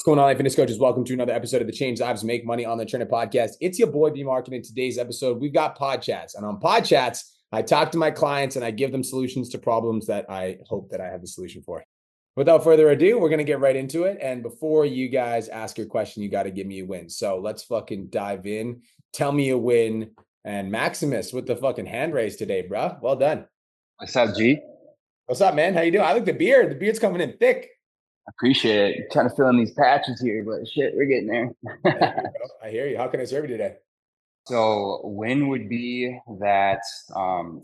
going on, fitness coaches? Welcome to another episode of the Change Lives Make Money on the Internet podcast. It's your boy B Mark, and in today's episode, we've got Podchats. And on Podchats, I talk to my clients and I give them solutions to problems that I hope that I have the solution for. Without further ado, we're going to get right into it. And before you guys ask your question, you got to give me a win. So let's fucking dive in. Tell me a win. And Maximus with the fucking hand raise today, bro. Well done. What's up, G? What's up, man? How you doing? I like the beard. The beard's coming in thick. Appreciate it. Trying to fill in these patches here, but shit, we're getting there. I hear you, bro. I hear you. How can I serve you today? So win would be that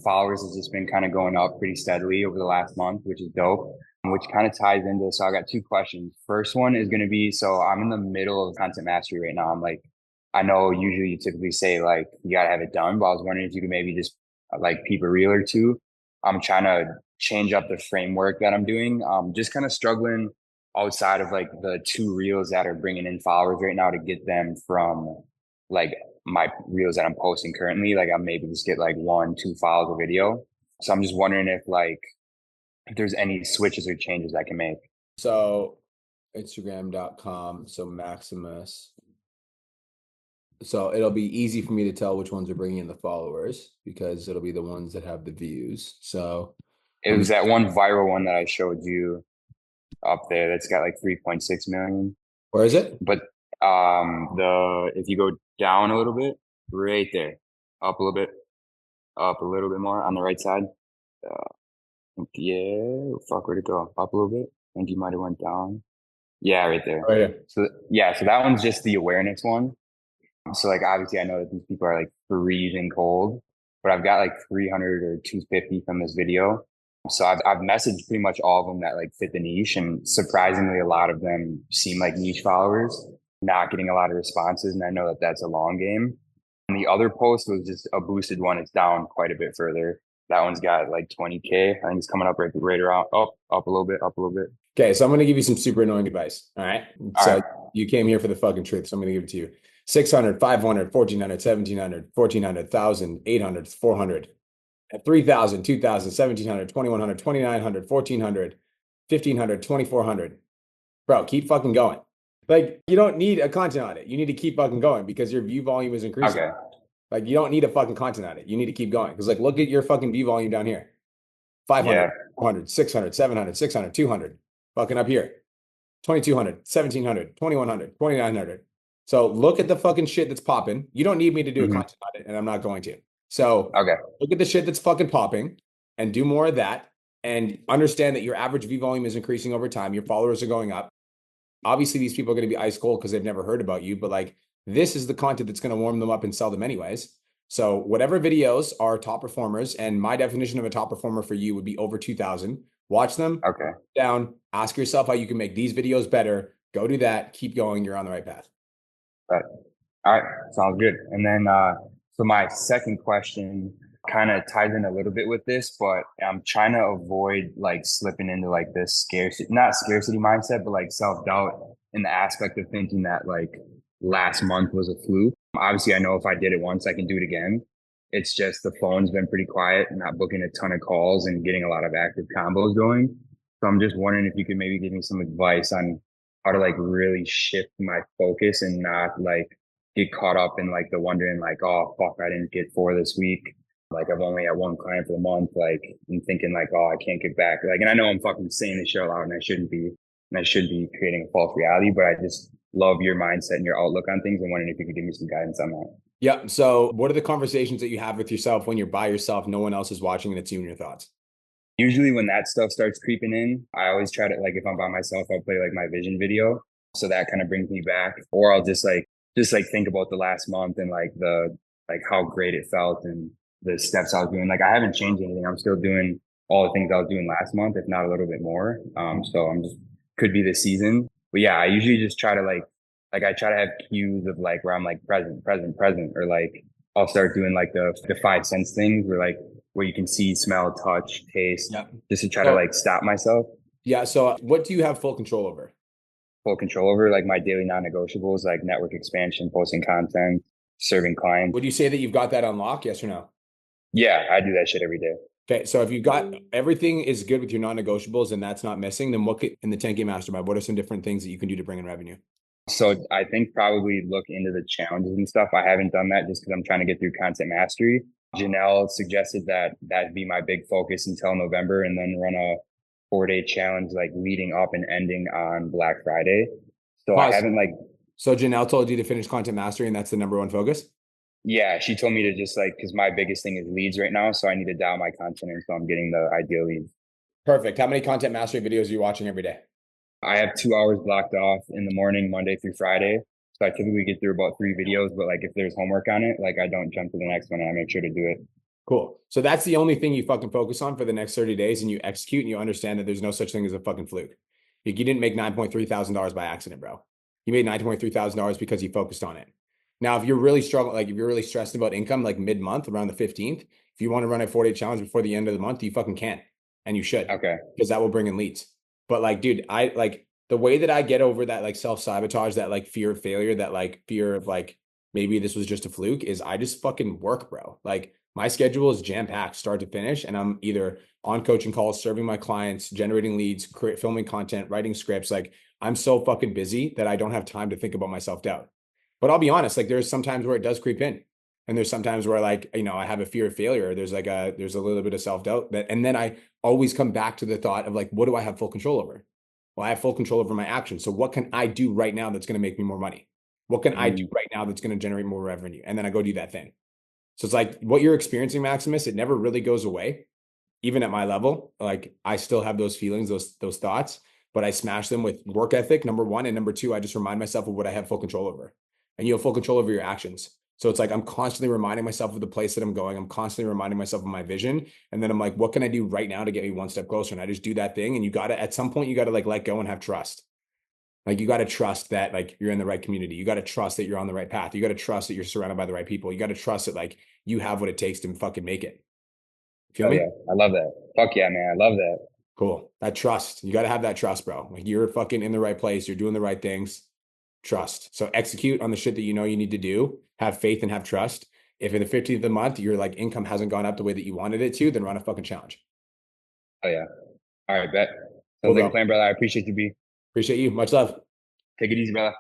followers has just been kind of going up pretty steadily over the last month, which is dope, which kind of ties into, so I got two questions. First one is going to be, so I'm in the middle of content mastery right now. I'm like, I know usually you typically say like, you got to have it done, but I was wondering if you could maybe just like peep a reel or two. I'm trying to change up the framework that I'm doing. Just kind of struggling outside of like the two reels that are bringing in followers right now to get them from like my reels that I'm posting currently. Like I'm maybe just get like 1-2 follows a video. So I'm just wondering if there's any switches or changes I can make. So Instagram.com. So Maximus. So it'll be easy for me to tell which ones are bringing in the followers because it'll be the ones that have the views. So It was that one viral one that I showed you up there that's got like 3.6 million. where is it? But if you go down a little bit, right there, up a little bit more on the right side. Yeah, fuck, where'd it go? Up a little bit. I think you might have went down. Yeah, right there. Right here. So yeah, so that one's just the awareness one. So like obviously I know that these people are like freezing cold, but I've got like 300 or 250 from this video. So I've messaged pretty much all of them that like fit the niche, and surprisingly a lot of them seem like niche followers, not getting a lot of responses, and I know that that's a long game. And the other post was just a boosted one. It's down quite a bit further. That one's got like 20K. I think it's coming up right around up a little bit, up a little bit. Okay, so I'm going to give you some super annoying advice. All right. All So right. you came here for the fucking truth. So I'm going to give it to you. 600, 500, 1400, 1700, 1400, 1000, 800, 400, 3000, 2000, 1700, 2100, 2900, 1400, 1500, 2400. Bro, keep fucking going. Like, you don't need a content on it. You need to keep fucking going because your view volume is increasing. Okay. Like, you don't need a fucking content on it. You need to keep going. Because, like, look at your fucking view volume down here. 500, Yeah. 400, 600, 700, 600, 200. Fucking up here. 2200, 1700, 2100, 2900. So look at the fucking shit that's popping. You don't need me to do a Mhm. content on it, and I'm not going to. So Okay. look at the shit that's fucking popping and do more of that, and understand that your average view volume is increasing over time. Your followers are going up. Obviously, these people are going to be ice cold because they've never heard about you, but like this is the content that's going to warm them up and sell them anyways. So whatever videos are top performers, and my definition of a top performer for you would be over 2000. Watch them Okay. down, ask yourself how you can make these videos better. Go do that. Keep going. You're on the right path. But all right, sounds good. And then so my second question kind of ties in a little bit with this, but I'm trying to avoid like slipping into like this scarcity, not scarcity mindset, but like self-doubt in the aspect of thinking that like last month was a fluke. Obviously, I know if I did it once, I can do it again. It's just the phone's been pretty quiet, not booking a ton of calls and getting a lot of active combos going. So I'm just wondering if you could maybe give me some advice on how to like really shift my focus and not like get caught up in like the wondering like, oh fuck, I didn't get 4 this week. Like I've only had 1 client for the month, like and thinking like, oh, I can't get back. Like, and I know I'm fucking saying this shit out loud and I shouldn't be, and I should be creating a false reality, but I just love your mindset and your outlook on things and wondering if you could give me some guidance on that. Yeah. So what are the conversations that you have with yourself when you're by yourself, no one else is watching, and it's you and your thoughts? Usually when that stuff starts creeping in, I always try to like, if I'm by myself, I'll play like my vision video. So that kind of brings me back, or I'll just like think about the last month and like like how great it felt and the steps I was doing. Like I haven't changed anything. I'm still doing all the things I was doing last month, if not a little bit more. So I'm just, could be the season, but yeah, I usually just try to like I try to have cues of like where I'm like present, or like I'll start doing like the 5 sense things where you can see, smell, touch, taste, Yeah. just to try to like stop myself. Yeah. So what do you have full control over? Full control over like my daily non-negotiables, like network expansion, posting content, serving clients. Would you say that you've got that on lock? Yes or no? Yeah, I do that shit every day. Okay. So if you've got everything is good with your non-negotiables and that's not missing, then what could, in the 10K mastermind, what are some different things that you can do to bring in revenue? So I think probably look into the challenges and stuff. I haven't done that just because I'm trying to get through content mastery. Janelle suggested that that'd be my big focus until November, and then run a 4-day challenge like leading up and ending on Black Friday. So I Pause. haven't like, So Janelle told you to finish content mastery, and that's the number one focus? yeah, she told me to just like, because my biggest thing is leads right now. So I need to dial my content in. So I'm getting the ideal leads. Perfect. How many content mastery videos are you watching every day? I have 2 hours blocked off in the morning, Monday through Friday. So I typically get through about 3 videos, but like if there's homework on it, like I don't jump to the next one and I make sure to do it. Cool. So that's the only thing you fucking focus on for the next 30 days, and you execute and you understand that there's no such thing as a fucking fluke. Like, you didn't make $9.3 thousand by accident, bro. You made $9.3 thousand because you focused on it. Now, if you're really struggling, like if you're really stressed about income, like mid-month around the 15th, if you want to run a 4-day challenge before the end of the month, you fucking can. And you should, Okay. because that will bring in leads. But like, dude, I like the way that I get over that like self-sabotage, that like fear of failure, that like fear of like maybe this was just a fluke, is I just fucking work, bro. Like, my schedule is jam-packed start to finish, and I'm either on coaching calls, serving my clients, generating leads, filming content, writing scripts. Like, I'm so fucking busy that I don't have time to think about my self-doubt. But I'll be honest, like there's sometimes where it does creep in. And there's sometimes where like, I have a fear of failure. There's a little bit of self-doubt that, and then I always come back to the thought of like, what do I have full control over? Well, I have full control over my actions. So what can I do right now that's going to make me more money? What can I do right now that's going to generate more revenue? And then I go do that thing. So it's like what you're experiencing, Maximus, it never really goes away. Even at my level, like I still have those feelings, those thoughts, but I smash them with work ethic, number one. And number two, I just remind myself of what I have full control over. And you have full control over your actions. So it's like I'm constantly reminding myself of the place that I'm going. I'm constantly reminding myself of my vision. And then I'm like, what can I do right now to get me one step closer? And I just do that thing. And you gotta, at some point, you gotta like let go and have trust. Like, you got to trust that like you're in the right community. You got to trust that you're on the right path. You got to trust that you're surrounded by the right people. You got to trust that like you have what it takes to fucking make it. Feel Oh me? yeah. I love that. Fuck yeah, man. I love that. Cool. That trust. You got to have that trust, bro. Like, you're fucking in the right place. You're doing the right things. Trust. So execute on the shit that you know you need to do. Have faith and have trust. If in the 15th of the month your like income hasn't gone up the way that you wanted it to, then run a fucking challenge. Oh yeah. All right, bet. Cool, Sounds like a bro. plan, brother. I appreciate you, B. Appreciate you. Much love. Take it easy, brother.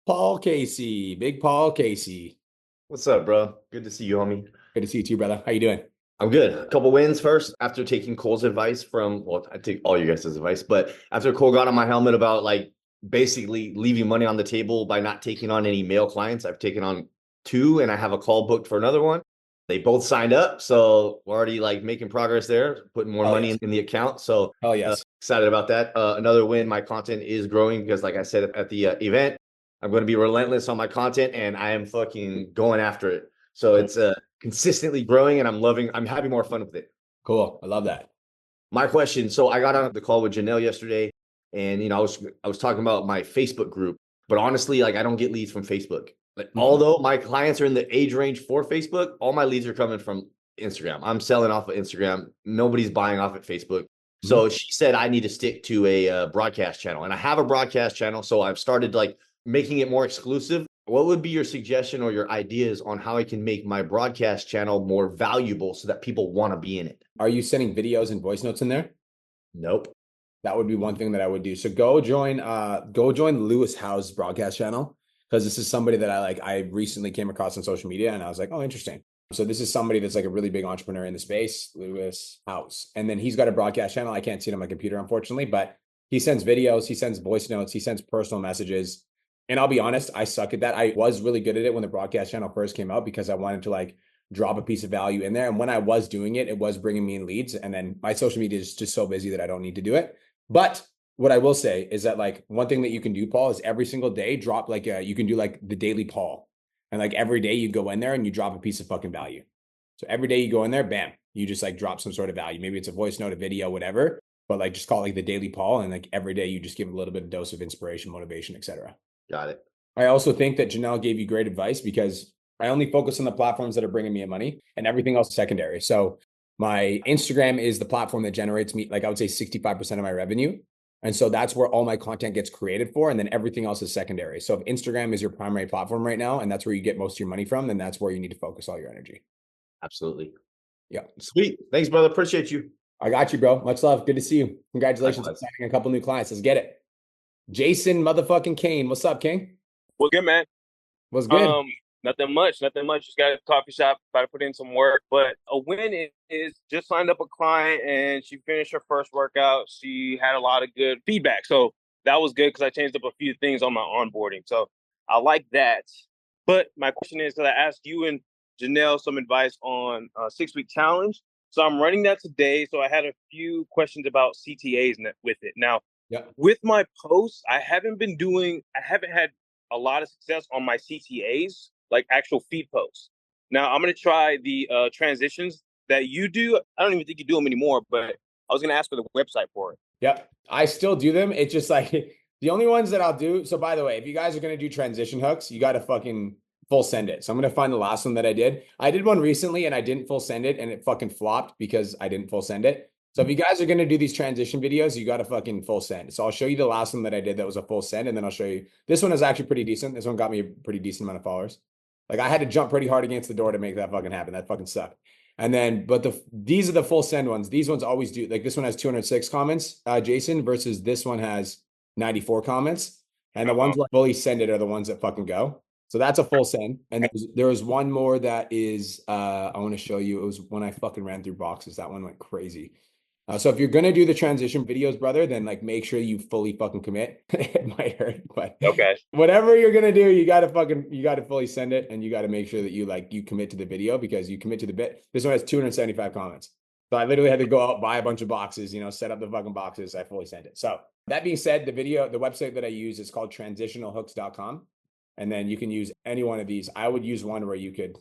Paul Casey. Big Paul Casey. What's up, bro? Good to see you, homie. Good to see you too, brother. How you doing? I'm good. A couple wins first after taking Cole's advice from, well, I take all you guys' advice, but after Cole got on my helmet about like basically leaving money on the table by not taking on any male clients, I've taken on 2 and I have a call booked for another one. They both signed up. So we're already like making progress there, putting more money in the account. So Yes. excited about that. Another win. My content is growing because like I said at the event, I'm going to be relentless on my content and I am fucking going after it. So it's consistently growing and I'm having more fun with it. Cool. I love that. My question. So I got on the call with Janelle yesterday and, I was talking about my Facebook group, but honestly, like I don't get leads from Facebook. Like, although my clients are in the age range for Facebook, all my leads are coming from Instagram. I'm selling off of Instagram. Nobody's buying off at Facebook. So she said I need to stick to a broadcast channel, and I have a broadcast channel. So I've started like making it more exclusive. What would be your suggestion or your ideas on how I can make my broadcast channel more valuable so that people want to be in it? Are you sending videos and voice notes in there? Nope. That would be one thing that I would do. So go join Lewis Howe's broadcast channel, because this is somebody that I recently came across on social media and I was like, oh, interesting. So this is somebody that's like a really big entrepreneur in the space, Lewis House. And then he's got a broadcast channel. I can't see it on my computer, unfortunately, but he sends videos, he sends voice notes, he sends personal messages. And I'll be honest, I suck at that. I was really good at it when the broadcast channel first came out because I wanted to like drop a piece of value in there. And when I was doing it, it was bringing me in leads. And then my social media is just so busy that I don't need to do it. But what I will say is that like one thing that you can do, Paul, is every single day drop like you can do like the daily Paul. And like every day you go in there and you drop a piece of fucking value. So every day you go in there, bam, you just like drop some sort of value. Maybe it's a voice note, a video, whatever, but like just call it like the daily Paul. And like every day you just give a little bit of dose of inspiration, motivation, etc. Got it. I also think that Janelle gave you great advice because I only focus on the platforms that are bringing me money and everything else is secondary. So my Instagram is the platform that generates me, like I would say 65% of my revenue. And so that's where all my content gets created for. And then everything else is secondary. So if Instagram is your primary platform right now, and that's where you get most of your money from, then that's where you need to focus all your energy. Absolutely. Yeah. Sweet. Thanks, brother. Appreciate you. I got you, bro. Much love. Good to see you. Congratulations on Likewise. signing a couple new clients. Let's get it. Jason motherfucking Kane. What's up, King? Well, good, man. What's good? Um, Nothing much, nothing much. Just got a coffee shop, about to put in some work. But a win is just signed up a client and she finished her first workout. She had a lot of good feedback. So that was good because I changed up a few things on my onboarding. So I like that. But my question is, because I asked you and Janelle some advice on a 6-week challenge. So I'm running that today. So I had a few questions about CTAs with it. Now, Yeah. with my posts, I haven't had a lot of success on my CTAs, like actual feed posts. Now I'm gonna try the transitions that you do. I don't even think you do them anymore, but I was gonna ask for the website for it. Yep. I still do them. It's just like the only ones that I'll do. So by the way, if you guys are going to do transition hooks, you got to fucking full send it. So I'm going to find the last one that I did. I did one recently and I didn't full send it and it fucking flopped because I didn't full send it. So if you guys are going to do these transition videos, you got to fucking full send. So I'll show you the last one that I did that was a full send. And then I'll show you, this one is actually pretty decent. This one got me a pretty decent amount of followers. Like I had to jump pretty hard against the door to make that fucking happen. That fucking sucked. And then, but these are the full send ones. These ones always do. Like this one has 206 comments, Jason, versus this one has 94 comments. And the ones that fully send it are the ones that fucking go. So that's a full send. And there was one more that is, I want to show you. It was when I fucking ran through boxes. That one went crazy. So if you're gonna do the transition videos, brother, then like make sure you fully fucking commit. It might hurt, but Okay. whatever you're gonna do, you gotta fully send it, and you gotta make sure that you commit to the video because you commit to the bit. This one has 275 comments, so I literally had to go out buy a bunch of boxes, set up the fucking boxes. I fully sent it. So that being said, the website that I use is called transitionalhooks.com, and then you can use any one of these. I would use one where you could,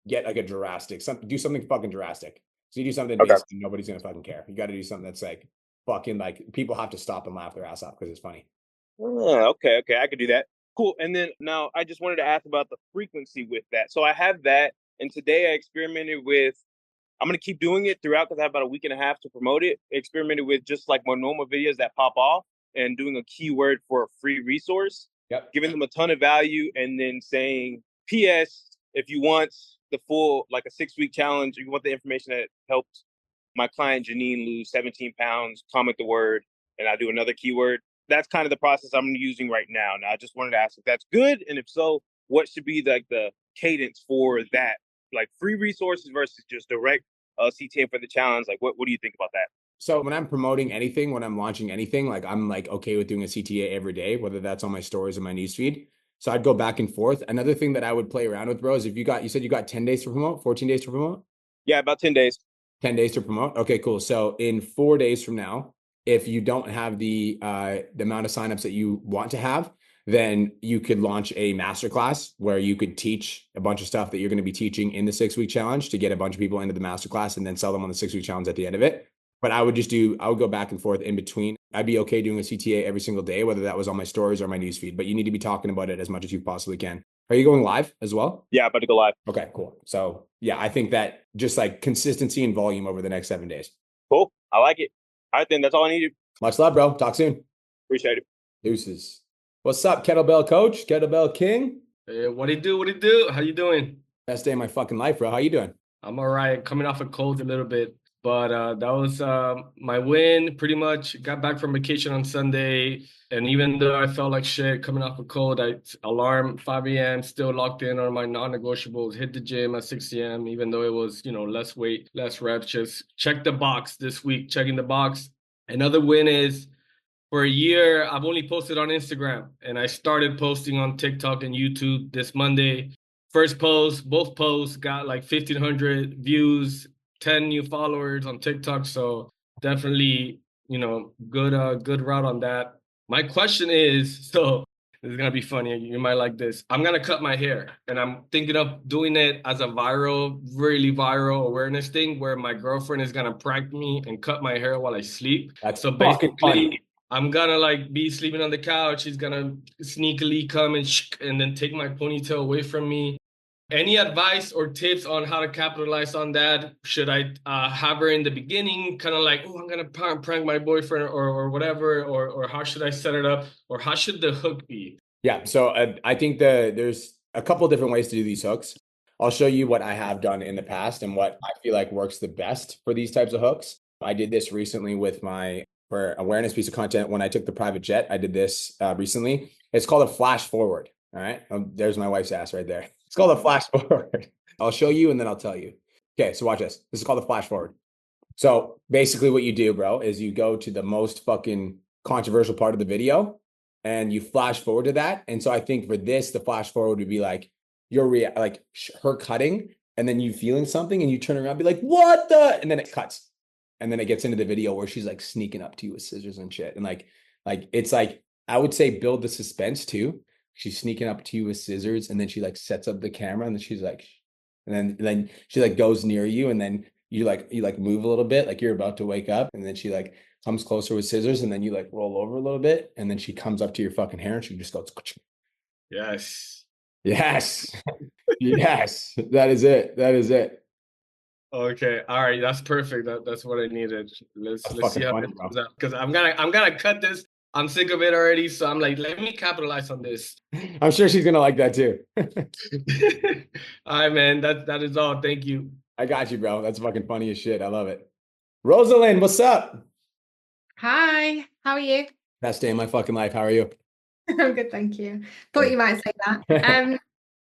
get like a drastic, do something fucking drastic. So you do something Okay. basic, nobody's gonna fucking care. You got to do something that's like fucking like people have to stop and laugh their ass off because it's funny. Okay, I could do that. Cool. And then now I just wanted to ask about the frequency with that. So I have that, and today I experimented with. I'm gonna keep doing it throughout because I have about a week and a half to promote it. Experimented with just like more normal videos that pop off and doing a keyword for a free resource. Yep. Giving them a ton of value and then saying, P.S. if you want the full like a 6-week challenge, or you want the information that helped my client Janine lose 17 pounds, comment the word, and I do another keyword. That's kind of the process I'm using right now. Now I just wanted to ask if that's good, and if so, what should be like the cadence for that? Like free resources versus just direct CTA for the challenge. Like what do you think about that? So when I'm promoting anything, when I'm launching anything, like I'm like okay with doing a CTA every day, whether that's on my stories or my newsfeed. So I'd go back and forth. Another thing that I would play around with, bro, is if you said you got 10 days to promote, 14 days to promote? Yeah, about 10 days. 10 days to promote. Okay, cool. So in 4 days from now, if you don't have the amount of signups that you want to have, then you could launch a masterclass where you could teach a bunch of stuff that you're going to be teaching in the 6-week challenge to get a bunch of people into the masterclass and then sell them on the 6-week challenge at the end of it. But I would go back and forth in between. I'd be okay doing a CTA every single day, whether that was on my stories or my newsfeed, but you need to be talking about it as much as you possibly can. Are you going live as well? Yeah, about to go live. Okay, cool. So yeah, I think that just like consistency and volume over the next 7 days. Cool. I like it. All right, then that's all I needed. Much love, bro. Talk soon. Appreciate it. Deuces. What's up, Kettlebell Coach? Kettlebell King? Hey, what it do? What it do? How you doing? Best day of my fucking life, bro. How you doing? I'm all right. Coming off a cold a little bit, but that was my win. Pretty much got back from vacation on Sunday, and even though I felt like shit coming off a cold, alarm 5 a.m. still locked in on my non-negotiables. Hit the gym at 6 a.m. Even though it was less weight, less reps. Just check the box this week. Checking the box. Another win is. For a year, I've only posted on Instagram, and I started posting on TikTok and YouTube this Monday. First post, both posts got like 1,500 views, 10 new followers on TikTok. So definitely, good route on that. My question is, so this is gonna be funny. You might like this. I'm gonna cut my hair, and I'm thinking of doing it as a really viral awareness thing, where my girlfriend is gonna prank me and cut my hair while I sleep. That's So fucking funny. basically, I'm gonna like be sleeping on the couch. He's gonna sneakily come and then take my ponytail away from me. Any advice or tips on how to capitalize on that? Should I have her in the beginning, kind of like, oh, I'm gonna prank my boyfriend or whatever, or how should I set it up, or how should the hook be? Yeah. So I think there's a couple different ways to do these hooks. I'll show you what I have done in the past and what I feel like works the best for these types of hooks. I did this recently with my for awareness piece of content. When I took the private jet, I did this recently. It's called a flash forward. All right. There's my wife's ass right there. It's called a flash forward. I'll show you and then I'll tell you. Okay. So watch this. This is called a flash forward. So basically what you do, bro, is you go to the most fucking controversial part of the video and you flash forward to that. And so I think for this, the flash forward would be like her cutting and then you feeling something and you turn around and be like, what the? And then it cuts. And then it gets into the video where she's like sneaking up to you with scissors and shit. And like it's like, I would say build the suspense too. She's sneaking up to you with scissors and then she like sets up the camera and then she's like, and then she like goes near you and then you move a little bit, like you're about to wake up. And then she like comes closer with scissors and then you like roll over a little bit. And then she comes up to your fucking hair and she just goes, Yes. yes, yes, that is it. That is it. Okay. All right. That's perfect. That's what I needed. Let's see how funny, it comes out. Because I'm gonna cut this. I'm sick of it already. So I'm like, let me capitalize on this. I'm sure she's gonna like that too. All right, man. That is all. Thank you. I got you, bro. That's fucking funny as shit. I love it. Rosalind, what's up? Hi, how are you? Best day of my fucking life. How are you? I'm good, thank you. Thought you might say that.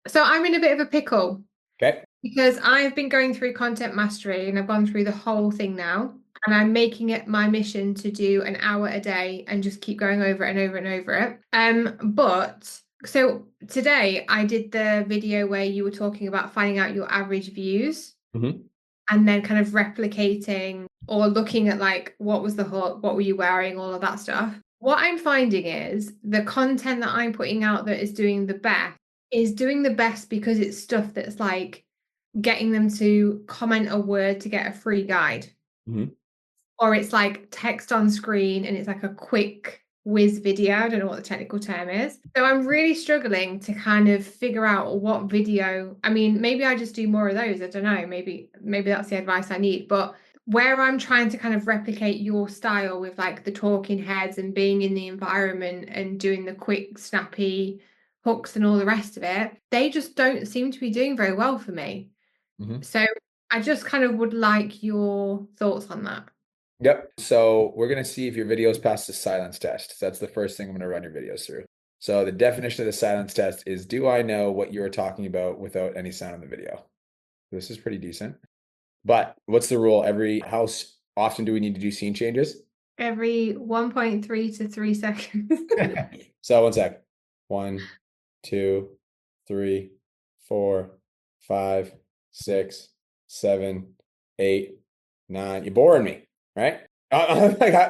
So I'm in a bit of a pickle Okay. because I've been going through content mastery and I've gone through the whole thing now, and I'm making it my mission to do an hour a day and just keep going over it and over and over it. But so today I did the video where you were talking about finding out your average views. Mm-hmm. And then kind of replicating or looking at like what was the hook, what were you wearing, all of that stuff. What I'm finding is the content that I'm putting out that is doing the best because it's stuff that's like getting them to comment a word to get a free guide. Mm-hmm. Or it's like text on screen and it's like a quick whiz video. I don't know what the technical term is. So I'm really struggling to kind of figure out what video. I mean, maybe I just do more of those. I don't know. Maybe that's the advice I need. But where I'm trying to kind of replicate your style with like the talking heads and being in the environment and doing the quick, snappy hooks and all the rest of it, they just don't seem to be doing very well for me. Mm-hmm. So I just kind of would like your thoughts on that. Yep. So we're going to see if your videos pass the silence test. That's the first thing I'm going to run your videos through. So the definition of the silence test is, do I know what you're talking about without any sound in the video? This is pretty decent. But what's the rule? How often do we need to do scene changes? Every 1.3 to 3 seconds. So 1 sec. 1, 2, 3, 4, 5, 6, 7, 8, 9. You're boring me. Right?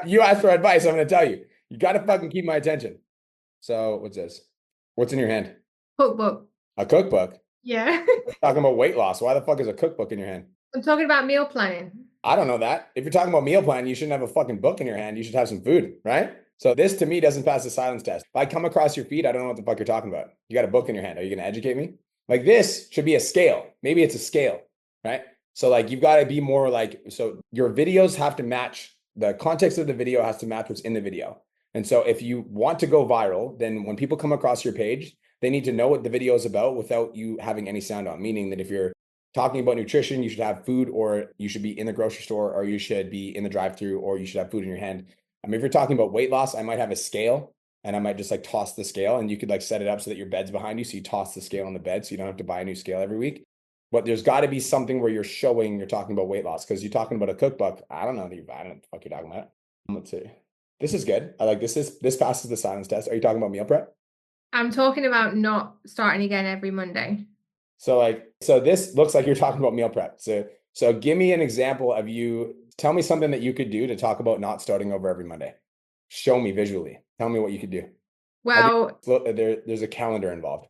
You asked for advice. I'm going to tell you. You got to fucking keep my attention. So what's this? What's in your hand? Cookbook. A cookbook? Yeah. Talking about weight loss. Why the fuck is a cookbook in your hand? I'm talking about meal planning. I don't know that. If you're talking about meal planning, you shouldn't have a fucking book in your hand. You should have some food, right? So this to me doesn't pass the silence test. If I come across your feed, I don't know what the fuck you're talking about. You got a book in your hand. Are you going to educate me? Like this should be a scale. Maybe it's a scale, right? So like you've got to be more like, so your videos have to match, the context of the video has to match what's in the video. And so if you want to go viral, then when people come across your page, they need to know what the video is about without you having any sound on. Meaning that if you're talking about nutrition, you should have food, or you should be in the grocery store, or you should be in the drive-thru, or you should have food in your hand. I mean, if you're talking about weight loss, I might have a scale and I might just like toss the scale, and you could like set it up so that your bed's behind you. So you toss the scale on the bed so you don't have to buy a new scale every week. But there's got to be something where you're talking about weight loss, because you're talking about a cookbook. I don't know what the fuck you're talking about. Let's see. This is good. I like this. This passes the silence test. Are you talking about meal prep? I'm talking about not starting again every Monday. So this looks like you're talking about meal prep. So give me an example of you. Tell me something that you could do to talk about not starting over every Monday. Show me visually. Tell me what you could do. Well, there's a calendar involved.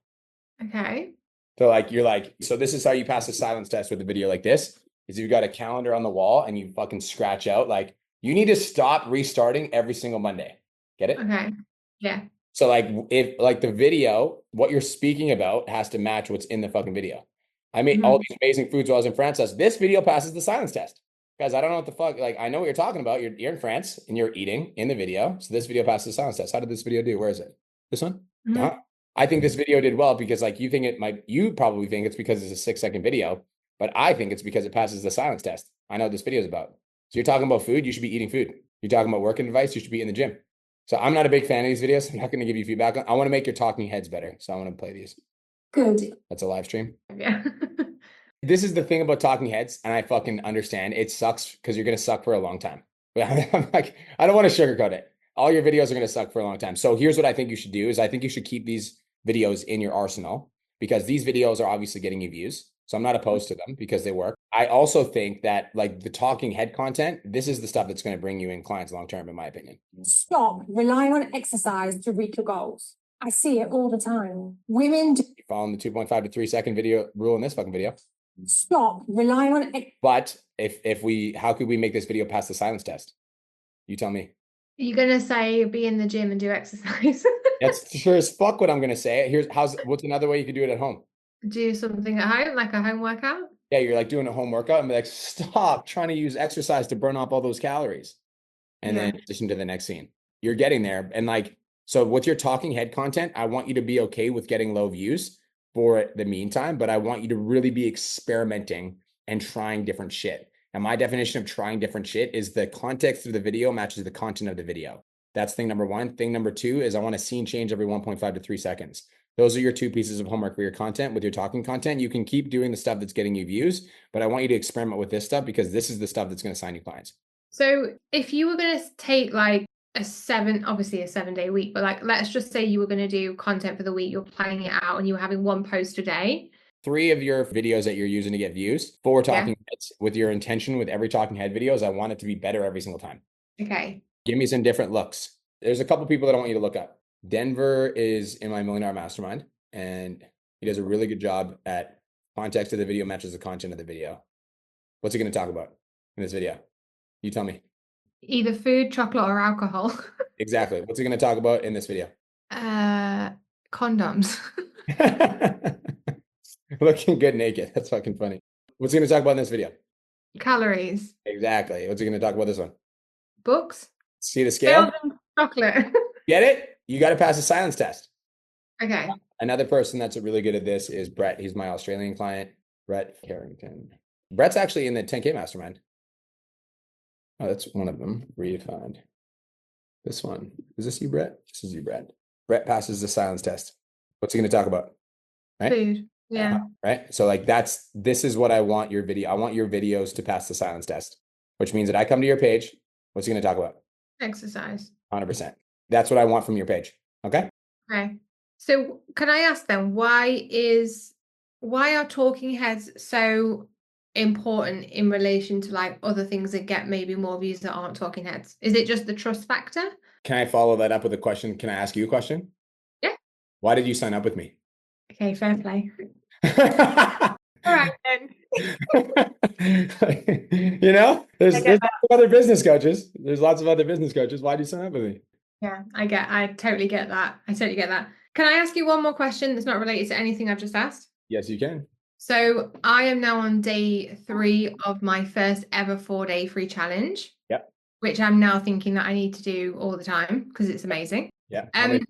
Okay. So this is how you pass the silence test with a video like this, is you've got a calendar on the wall and you fucking scratch out, like, you need to stop restarting every single Monday. Get it? Okay. Yeah. So like, if like the video, what you're speaking about has to match what's in the fucking video. I made all these amazing foods while I was in France. This video passes the silence test. Guys, I don't know what the fuck, like, I know what you're talking about. You're in France and you're eating in the video. So this video passes the silence test. How did this video do? Where is it? This one? Uh-huh. I think this video did well because like you probably think it's because it's a 6-second video, but I think it's because it passes the silence test. I know what this video is about. So you're talking about food, you should be eating food. You're talking about working advice, you should be in the gym. So I'm not a big fan of these videos. I'm not going to give you feedback. I want to make your talking heads better. So I want to play these. Good. That's a live stream. Yeah. This is the thing about talking heads, and I fucking understand. It sucks because you're going to suck for a long time. But I'm like, I don't want to sugarcoat it. All your videos are going to suck for a long time. So here's what I think you should do is I think you should keep these videos in your arsenal because these videos are obviously getting you views. So I'm not opposed to them because they work. I also think that like the talking head content, this is the stuff that's going to bring you in clients long term, in my opinion. Stop relying on exercise to reach your goals. I see it all the time. Women You're following the 2.5 to 3 second video rule in this fucking video. stop relying on But if we, how could we make this video pass the silence test? You tell me. You're gonna say be in the gym and do exercise. That's sure as fuck what I'm gonna say. What's another way you could do it at home? Do something at home, like a home workout. Yeah, you're like doing a home workout and be like, stop trying to use exercise to burn off all those calories. And then transition to the next scene. You're getting there. And like, so with your talking head content, I want you to be okay with getting low views for the meantime, but I want you to really be experimenting and trying different shit. And my definition of trying different shit is the context of the video matches the content of the video. That's thing number one. Thing number two is I want a scene change every 1.5 to 3 seconds. Those are your 2 pieces of homework for your content. With your talking content, you can keep doing the stuff that's getting you views, but I want you to experiment with this stuff because this is the stuff that's going to sign you clients. So if you were going to take like obviously a 7-day week, but like, let's just say you were going to do content for the week, you're planning it out and you were having 1 post a day. 3 of your videos that you're using to get views, 4 talking heads with your intention with every talking head videos. I want it to be better every single time. Okay. Give me some different looks. There's a couple people that I want you to look up. Denver is in my $1 Million Mastermind, and he does a really good job at context of the video matches the content of the video. What's he going to talk about in this video? You tell me. Either food, chocolate, or alcohol. Exactly. What's he going to talk about in this video? Condoms. Looking good naked. That's fucking funny. What's he going to talk about in this video? Calories. Exactly. What's he going to talk about this one? Books. See the scale? Chocolate. Get it? You got to pass the silence test. Okay. Another person that's really good at this is Brett. He's my Australian client, Brett Carrington. Brett's actually in the 10K Mastermind. Oh, that's one of them. Redefined. This one. Is this you, Brett? This is you, Brett. Brett passes the silence test. What's he going to talk about? Right? Food. Yeah. Right. So like this is what I want your video. I want your videos to pass the silence test, which means that I come to your page. What's he going to talk about? Exercise. 100%. That's what I want from your page. Okay. Okay. So can I ask then, why are talking heads so important in relation to like other things that get maybe more views that aren't talking heads? Is it just the trust factor? Can I follow that up with a question? Can I ask you a question? Yeah. Why did you sign up with me? Okay, fair play. All right then. You know, there's lots of other business coaches. There's lots of other business coaches. Why do you sign up with me? Yeah, I totally get that. Can I ask you one more question that's not related to anything I've just asked? Yes, you can. So I am now on day 3 of my first ever 4-day free challenge. Yep. Which I'm now thinking that I need to do all the time because it's amazing. Yeah. How many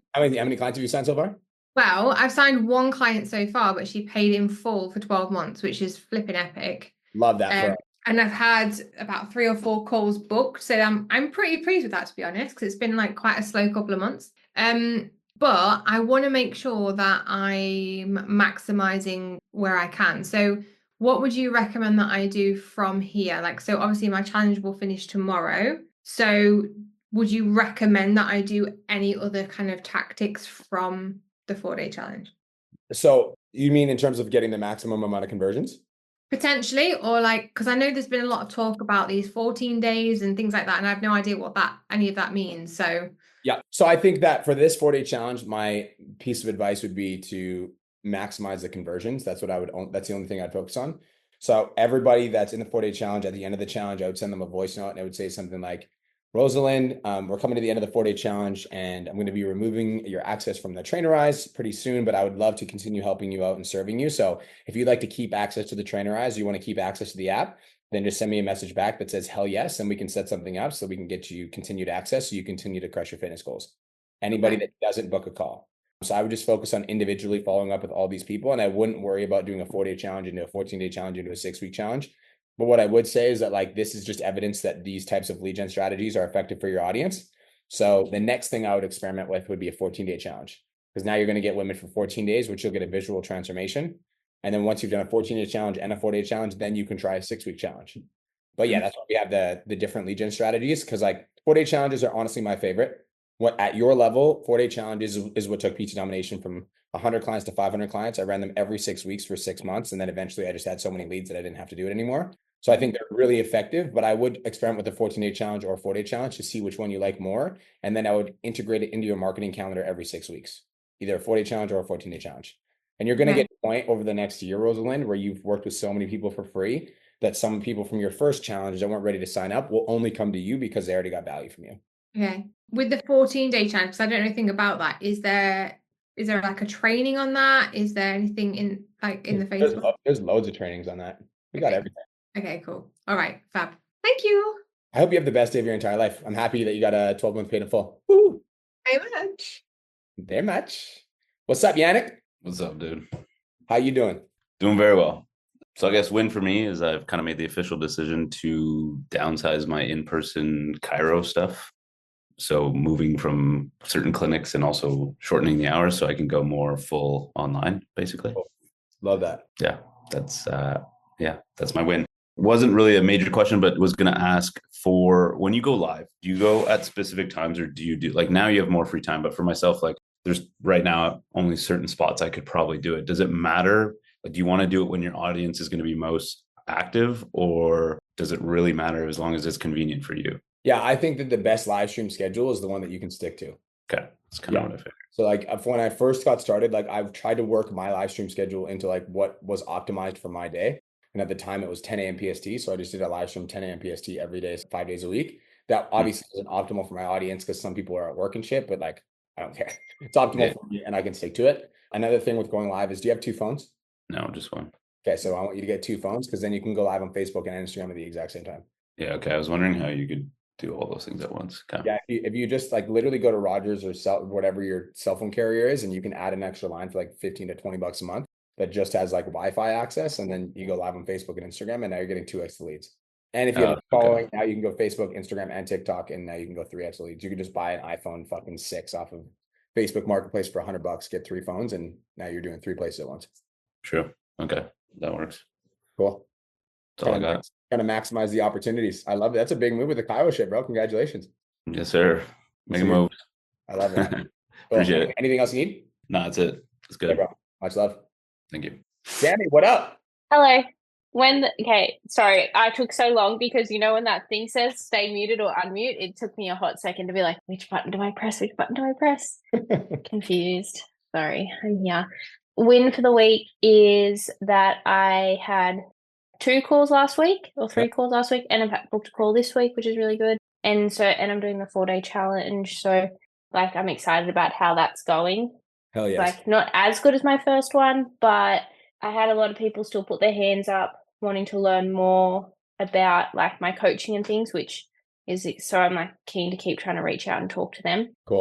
clients have you signed so far? Well, I've signed 1 client so far, but she paid in full for 12 months, which is flipping epic. Love that. And I've had about 3 or 4 calls booked. So I'm pretty pleased with that, to be honest, because it's been like quite a slow couple of months. But I want to make sure that I'm maximizing where I can. So what would you recommend that I do from here? Like, so obviously my challenge will finish tomorrow. So would you recommend that I do any other kind of tactics from the 4-day challenge? So you mean in terms of getting the maximum amount of conversions? Potentially, or like, because I know there's been a lot of talk about these 14 days and things like that, and I have no idea what any of that means. So yeah. So I think that for this 4-day challenge, my piece of advice would be to maximize the conversions. That's what that's the only thing I'd focus on. So everybody that's in the 4-day challenge, at the end of the challenge, I would send them a voice note and I would say something like, Rosalind, we're coming to the end of the 4-day challenge and I'm going to be removing your access from the Trainerize pretty soon, but I would love to continue helping you out and serving you. So if you'd like to keep access to the Trainerize, you want to keep access to the app, then just send me a message back that says hell yes, and we can set something up so we can get you continued access so you continue to crush your fitness goals. Anybody that doesn't, book a call. So I would just focus on individually following up with all these people, and I wouldn't worry about doing a 4-day challenge into a 14-day challenge into a 6-week challenge. But what I would say is that like this is just evidence that these types of lead gen strategies are effective for your audience. So the next thing I would experiment with would be a 14-day challenge, because now you're going to get women for 14 days, which you'll get a visual transformation. And then once you've done a 14-day challenge and a 4-day challenge, then you can try a 6-week challenge. But yeah, that's why we have the different lead gen strategies, because like 4-day challenges are honestly my favorite. What at your level, 4-day challenges is what took PT Domination from 100 clients to 500 clients. I ran them every 6 weeks for 6 months. And then eventually I just had so many leads that I didn't have to do it anymore. So I think they're really effective, but I would experiment with a 14-day challenge or a 4-day challenge to see which one you like more. And then I would integrate it into your marketing calendar every 6 weeks, either a 4-day challenge or a 14-day challenge. And you're going to get to a point over the next year, Rosalind, where you've worked with so many people for free that some people from your first challenge that weren't ready to sign up will only come to you because they already got value from you. Okay. With the 14-day challenge, because I don't know anything about that, is there like a training on that? Is there anything in the Facebook? There's loads of trainings on that. We got everything. Okay, cool. All right, fab. Thank you. I hope you have the best day of your entire life. I'm happy that you got a 12-month paid in full. Woo! Very much. Very much. What's up, Yannick? What's up, dude? How you doing? Doing very well. So I guess win for me is I've kind of made the official decision to downsize my in-person chiro stuff. So moving from certain clinics and also shortening the hours so I can go more full online, basically. Cool. Love that. Yeah, that's my win. Wasn't really a major question, but was going to ask for when you go live, do you go at specific times or do you do like now you have more free time? But for myself, like there's right now only certain spots I could probably do it. Does it matter? Like, do you want to do it when your audience is going to be most active, or does it really matter as long as it's convenient for you? Yeah, I think that the best live stream schedule is the one that you can stick to. Okay. That's kind of what I figured. So like when I first got started, like I've tried to work my live stream schedule into like what was optimized for my day. And at the time it was 10 a.m. PST. So I just did a live stream 10 a.m. PST every day, 5 days a week. That obviously isn't optimal for my audience because some people are at work and shit, but like, I don't care. It's optimal for me and I can stick to it. Another thing with going live is, do you have 2 phones? No, just one. Okay. So I want you to get 2 phones because then you can go live on Facebook and Instagram at the exact same time. Yeah. Okay. I was wondering how you could do all those things at once. Okay. Yeah. If you just like literally go to Rogers or whatever your cell phone carrier is, and you can add an extra line for like 15 to 20 bucks a month that just has like Wi-Fi access. And then you go live on Facebook and Instagram, and now you're getting 2x the leads. And if you have a following, now you can go Facebook, Instagram, and TikTok, and now you can go 3x the leads. You can just buy an iPhone fucking 6 off of Facebook Marketplace for $100, get 3 phones, and now you're doing 3 places at once. Sure. Okay. That works. Cool. That's all I got. Kind of maximize the opportunities. I love it. That's a big move with the Kyle shit, bro. Congratulations. Yes, sir. Make a move. I love it. Cool. Appreciate it. Anything else you need? No, that's it. It's good. Okay, bro. Much love. Thank you. Sammy, what up? Hello. Sorry, I took so long because when that thing says stay muted or unmute, it took me a hot second to be like, which button do I press? Which button do I press? Confused. Sorry, I'm here. Win for the week is that I had 2 calls last week or 3 calls last week, and I've booked a call this week, which is really good. And I'm doing the 4-day challenge. So like, I'm excited about how that's going. Hell yes. Like, not as good as my first one, but I had a lot of people still put their hands up wanting to learn more about like my coaching and things, which is, so I'm like keen to keep trying to reach out and talk to them. Cool.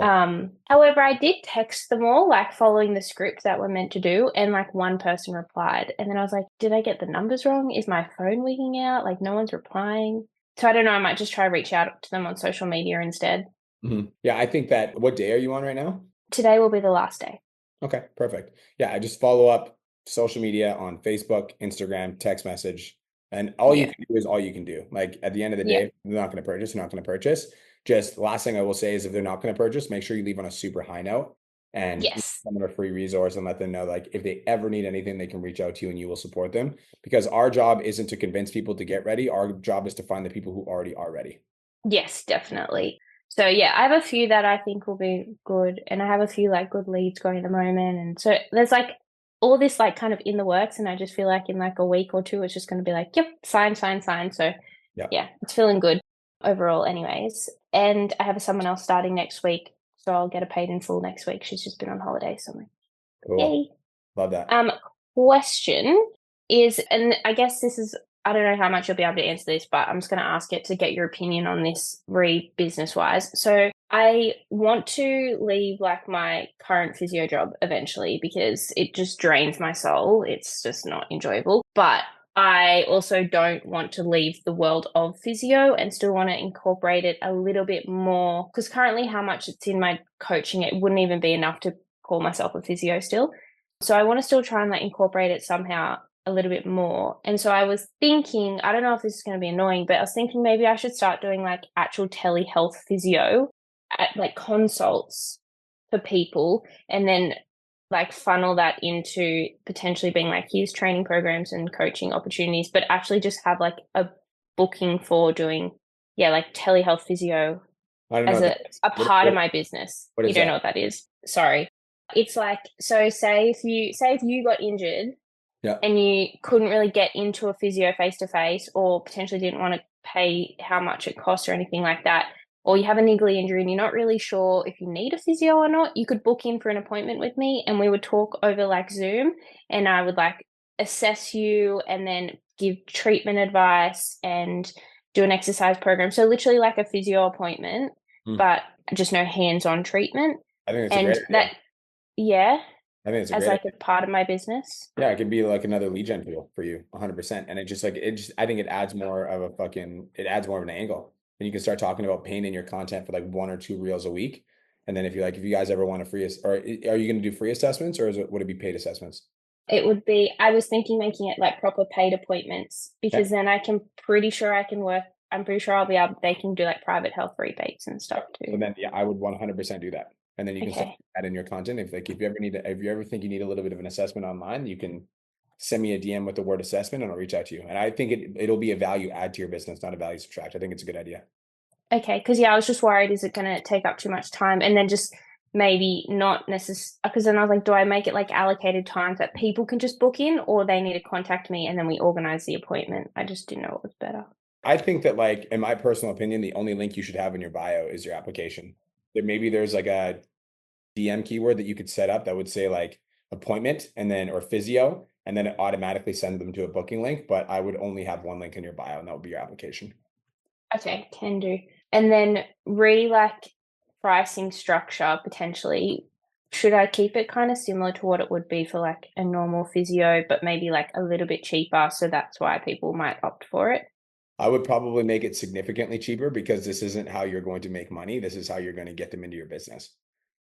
However, I did text them all, like following the script that we're meant to do, and like one person replied, and then I was like, did I get the numbers wrong? Is my phone wigging out? Like no one's replying. So I don't know, I might just try to reach out to them on social media instead. Mm-hmm. Yeah, I think that, what day are you on right now? Today will be the last day. Okay, perfect. Yeah, I just follow up social media on Facebook, Instagram, text message, and all you can do is all you can do. Like at the end of the day, if they're not going to purchase, they're not going to purchase. Just last thing I will say is if they're not going to purchase, make sure you leave on a super high note and give them a free resource and let them know, like, if they ever need anything, they can reach out to you and you will support them, because our job isn't to convince people to get ready. Our job is to find the people who already are ready. Yes, definitely. So yeah, I have a few that I think will be good, and I have a few like good leads going at the moment. And so there's like all this like kind of in the works, and I just feel like in like a week or 2, it's just going to be like, yep, sign. So yeah, it's feeling good overall anyways. And I have someone else starting next week, so I'll get a paid in full next week. She's just been on holiday, so I'm like, cool. Yay. Love that. Question is, and I guess this is, I don't know how much you'll be able to answer this, but I'm just going to ask it to get your opinion on this business wise. So I want to leave like my current physio job eventually because it just drains my soul. It's just not enjoyable. But I also don't want to leave the world of physio and still want to incorporate it a little bit more, because currently how much it's in my coaching, it wouldn't even be enough to call myself a physio still. So I want to still try and like incorporate it somehow a little bit more. And so I was thinking, I don't know if this is going to be annoying, but I was thinking maybe I should start doing like actual telehealth physio at like consults for people, and then like funnel that into potentially being like, here's training programs and coaching opportunities, but actually just have like a booking for doing, like telehealth physio I don't know as what a part of my business. what You is don't that? know what that is? Sorry. It's like, so say if you got injured Yeah. and you couldn't really get into a physio face to face, or potentially didn't want to pay how much it costs or anything like that, or you have a niggly injury and you're not really sure if you need a physio or not, you could book in for an appointment with me and we would talk over like Zoom, and I would like assess you and then give treatment advice and do an exercise program. So literally like a physio appointment, but just no hands-on treatment. I think it's a And great idea. that, yeah, I think it's a as great like idea. a part of my business. Yeah, it could be like another lead gen tool for you, 100%. And I think it adds more of an angle. And you can start talking about pain in your content for like 1 or 2 reels a week. And then if you guys ever want to or are you going to do free assessments, or would it be paid assessments? It would be, I was thinking making it like proper paid appointments, because then I'm pretty sure they can do like private health rebates and stuff too. So then, yeah, I would 100% do that. And then you can start Okay. that in your content. If you ever think you need a little bit of an assessment online, you can send me a DM with the word assessment and I'll reach out to you. And I think it'll be a value add to your business, not a value subtract. I think it's a good idea. Okay, because I was just worried, is it going to take up too much time? And then just maybe not necessarily, because then I was like, do I make it like allocated times that people can just book in, or they need to contact me and then we organize the appointment? I just didn't know what was better. I think that, like, in my personal opinion, the only link you should have in your bio is your application. There's like a DM keyword that you could set up that would say like appointment or physio, and then it automatically sends them to a booking link. But I would only have one link in your bio, and that would be your application. Okay, can do. And then pricing structure potentially. Should I keep it kind of similar to what it would be for like a normal physio, but maybe like a little bit cheaper, so that's why people might opt for it? I would probably make it significantly cheaper, because this isn't how you're going to make money. This is how you're going to get them into your business.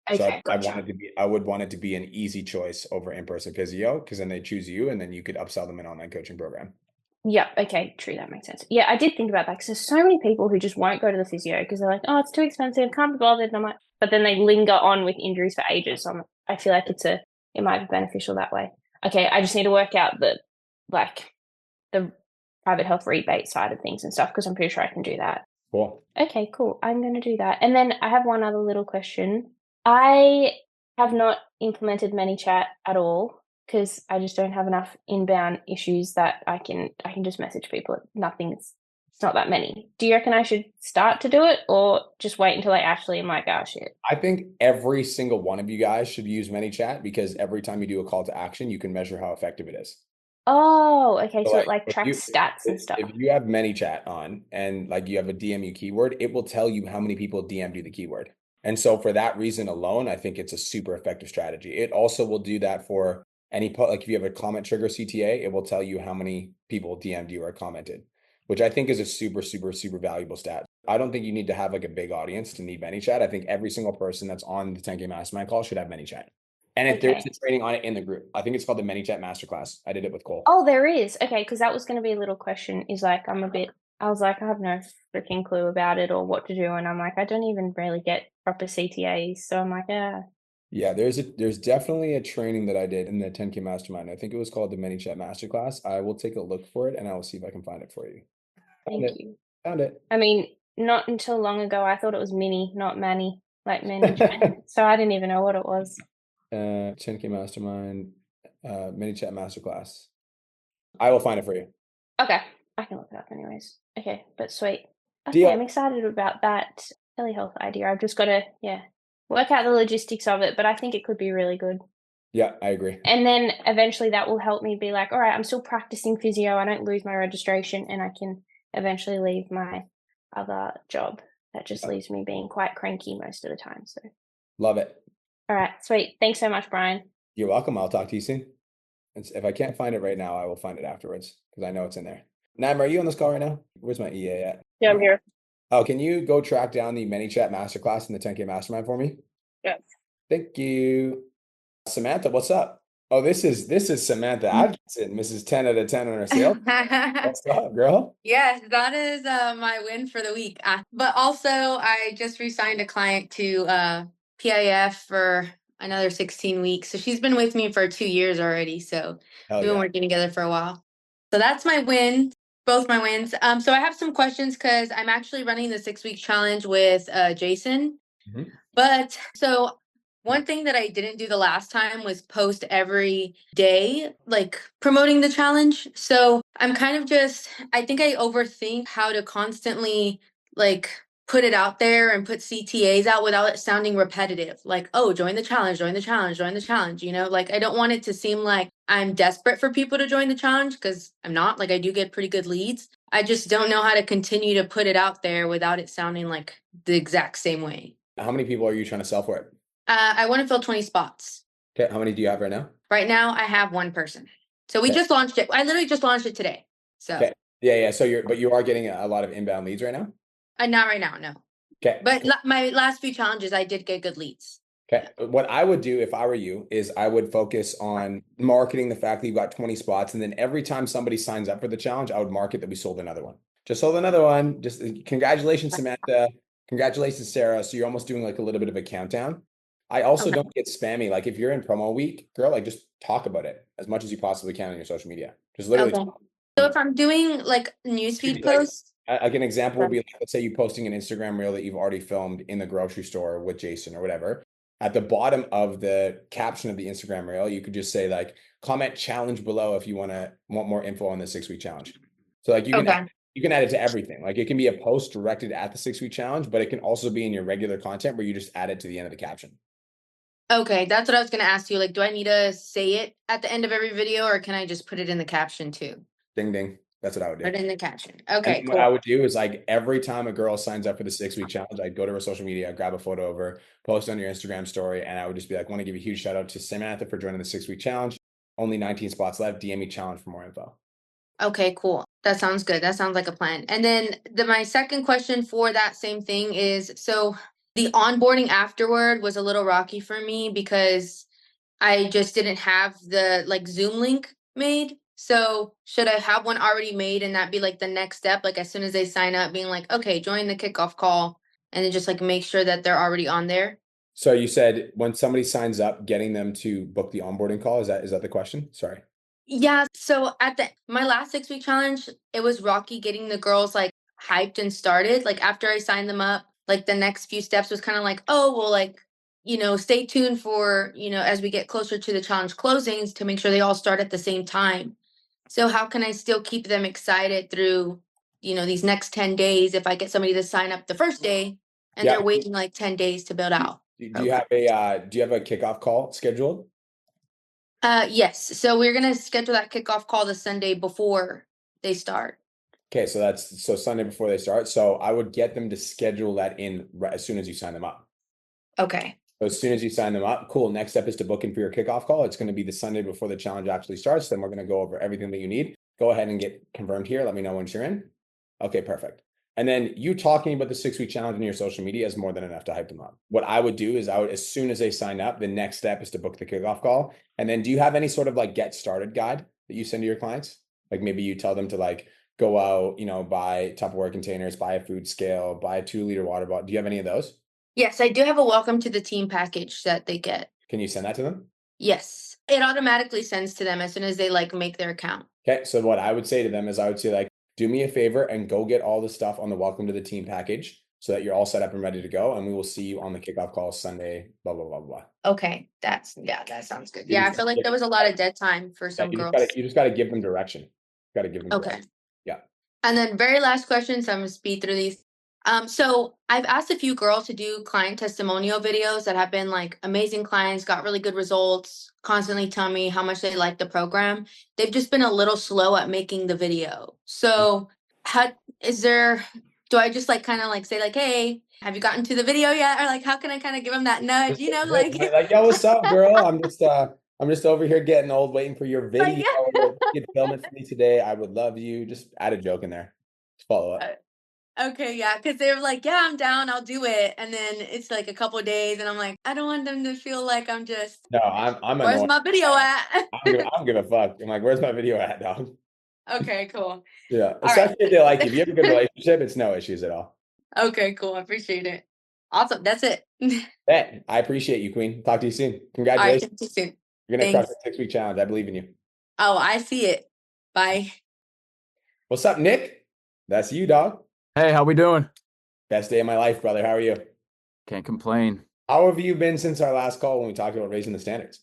So Okay, gotcha. I would want it to be an easy choice over in-person physio, because then they choose you, and then you could upsell them an online coaching program. Yeah, okay, true, that makes sense. Yeah, I did think about that, because there's so many people who just won't go to the physio because they're like, oh, it's too expensive, can't be bothered. And I'm like, but then they linger on with injuries for ages. So I feel like it might be beneficial that way. Okay, I just need to work out the private health rebate side of things and stuff, because I'm pretty sure I can do that. Cool. Okay, cool. I'm going to do that. And then I have one other little question. I have not implemented ManyChat at all, because I just don't have enough inbound issues that I can just message people. It's not that many. Do you reckon I should start to do it, or just wait until I actually am like, oh shit? I think every single one of you guys should use ManyChat, because every time you do a call to action, you can measure how effective it is. Oh, okay. So it like, tracks stats and stuff. If you have ManyChat on and like you have a DMU keyword, it will tell you how many people DM'd you the keyword. And so for that reason alone, I think it's a super effective strategy. It also will do that for like if you have a comment trigger CTA, it will tell you how many people DM'd you or commented, which I think is a super, super, super valuable stat. I don't think you need to have like a big audience to need ManyChat. I think every single person that's on the 10K Mastermind call should have ManyChat. And if there's a training on it in the group, I think it's called the ManyChat Masterclass. I did it with Cole. Oh, there is. Okay, because that was going to be a little question. Is like, I was like, I have no freaking clue about it or what to do. And I'm like, I don't even really get proper CTAs. So I'm like, Yeah, there's definitely a training that I did in the 10K Mastermind. I think it was called the ManyChat Masterclass. I will take a look for it and I will see if I can find it for you. Thank you. Found it. I mean, not until long ago, I thought it was Mini, not Manny, like ManyChat. So I didn't even know what it was. 10K Mastermind, ManyChat Masterclass. I will find it for you. Okay, I can look it up anyways. Okay, but sweet. Okay, Deal. I'm excited about that telehealth idea. I've just got to, work out the logistics of it, but I think it could be really good. Yeah, I agree. And then eventually that will help me be like, all right, I'm still practicing physio. I don't lose my registration, and I can eventually leave my other job. That just leaves me being quite cranky most of the time. So love it. All right, sweet. Thanks so much, Brian. You're welcome. I'll talk to you soon. If I can't find it right now, I will find it afterwards because I know it's in there. Naima, are you on this call right now? Where's my EA at? Yeah, I'm here. Oh, can you go track down the ManyChat masterclass in the 10K mastermind for me? Yes. Thank you. Samantha, what's up? Oh, this is Samantha Atkinson, Mrs. 10 out of 10 on her sales. What's up, girl? Yes, that is my win for the week. But also, I just re-signed a client to PIF for another 16 weeks. So she's been with me for 2 years already. So Hell we've been yeah. working together for a while. So that's my win, both my wins. So I have some questions because I'm actually running the 6-week challenge with Jason. Mhm. But so one thing that I didn't do the last time was post every day, like promoting the challenge. So I'm kind of I think I overthink how to constantly like put it out there and put CTAs out without it sounding repetitive. Like, oh, join the challenge, join the challenge, join the challenge. Like I don't want it to seem like I'm desperate for people to join the challenge because I'm not. Like I do get pretty good leads. I just don't know how to continue to put it out there without it sounding like the exact same way. How many people are you trying to sell for it? I want to fill 20 spots. Okay, how many do you have right now? Right now, I have one person. So we just launched it. I literally just launched it today. So okay. Yeah. So you are getting a lot of inbound leads right now? Not right now, no. Okay. But my last few challenges, I did get good leads. Okay. What I would do if I were you is I would focus on marketing the fact that you've got 20 spots. And then every time somebody signs up for the challenge, I would market that we sold another one. Just sold another one. Just congratulations, Samantha. Congratulations, Sarah. So you're almost doing like a little bit of a countdown. I also don't get spammy. Like if you're in promo week, girl, like just talk about it as much as you possibly can on your social media. Just literally. Okay. So if I'm doing like newsfeed posts. Like an example would be like, let's say you posting an Instagram reel that you've already filmed in the grocery store with Jason or whatever. At the bottom of the caption of the Instagram reel, you could just say like comment challenge below if you want more info on the 6-week challenge. So like you can add it to everything. Like it can be a post directed at the 6-week challenge, but it can also be in your regular content where you just add it to the end of the caption. Okay, that's what I was going to ask you. Like, do I need to say it at the end of every video or can I just put it in the caption too? Ding, ding. That's what I would do. Put it in the caption. Okay, cool. What I would do is like every time a girl signs up for the 6-week challenge, I'd go to her social media, I'd grab a photo of her, post on your Instagram story, and I would just be like, want to give a huge shout out to Samantha for joining the 6-week challenge. Only 19 spots left. DM me challenge for more info. Okay, cool. That sounds good. That sounds like a plan. And then my second question for that same thing is, so the onboarding afterward was a little rocky for me because I just didn't have the like Zoom link made. So should I have one already made and that be like the next step? Like as soon as they sign up, being like, okay, join the kickoff call and then just like make sure that they're already on there. So you said when somebody signs up, getting them to book the onboarding call. Is that the question? Sorry. Yeah. So at my last 6-week challenge, it was rocky getting the girls like hyped and started. Like after I signed them up, like the next few steps was kind of like, oh, well, like, stay tuned for, as we get closer to the challenge closings to make sure they all start at the same time. So how can I still keep them excited through, these next 10 days if I get somebody to sign up the first day and they're waiting like 10 days to build out? Do you have a kickoff call scheduled? Yes. So we're going to schedule that kickoff call the Sunday before they start. Okay. So Sunday before they start. So I would get them to schedule that in as soon as you sign them up. Okay. So as soon as you sign them up, cool. Next step is to book in for your kickoff call. It's going to be the Sunday before the challenge actually starts. Then we're going to go over everything that you need. Go ahead and get confirmed here. Let me know when you're in. Okay, perfect. And then you talking about the 6-week challenge in your social media is more than enough to hype them up. What I would do is as soon as they sign up, the next step is to book the kickoff call. And then do you have any sort of like get started guide that you send to your clients? Like maybe you tell them to like go out, buy Tupperware containers, buy a food scale, buy a 2-liter water bottle. Do you have any of those? Yes, I do have a welcome to the team package that they get. Can you send that to them? Yes, it automatically sends to them as soon as they like make their account. Okay, so what I would say to them is I would say like, do me a favor and go get all the stuff on the welcome to the team package so that you're all set up and ready to go. And we will see you on the kickoff call Sunday, blah, blah, blah, blah. Okay, that sounds good. Yeah, I feel like there was a lot of dead time for some girls. You just got to give them direction. Got to give them direction. Yeah. And then very last question, so I'm going to speed through these. So I've asked a few girls to do client testimonial videos that have been like amazing clients, got really good results, constantly tell me how much they like the program. They've just been a little slow at making the video. So do I just like kind of like say like, hey, have you gotten to the video yet? Or like, how can I kind of give them that nudge, like yo, what's up, girl? I'm I'm just over here getting old, waiting for your video. yeah. If you could film it for me today, I would love you. Just add a joke in there. Just follow up. Okay, yeah, because they were like, yeah, I'm down, I'll do it. And then it's like a couple of days, and I'm like, I don't want them to feel like I'm just, No, I'm where's annoyed. my video at? I don't give a fuck. I'm like, where's my video at, dog? Okay, cool. Yeah. All right. Especially if they like you. If you have a good relationship, it's no issues at all. Okay, cool. I appreciate it. Awesome. That's it. Hey, I appreciate you, Queen. Talk to you soon. All right, Congratulations. talk to you soon. You're gonna crush Thanks. the 6-week challenge. I believe in you. Oh, I see it. Bye. What's up, Nick? That's you, dog. Hey, how we doing? Best day of my life, brother. How are you? Can't complain. How have you been since our last call when we talked about raising the standards?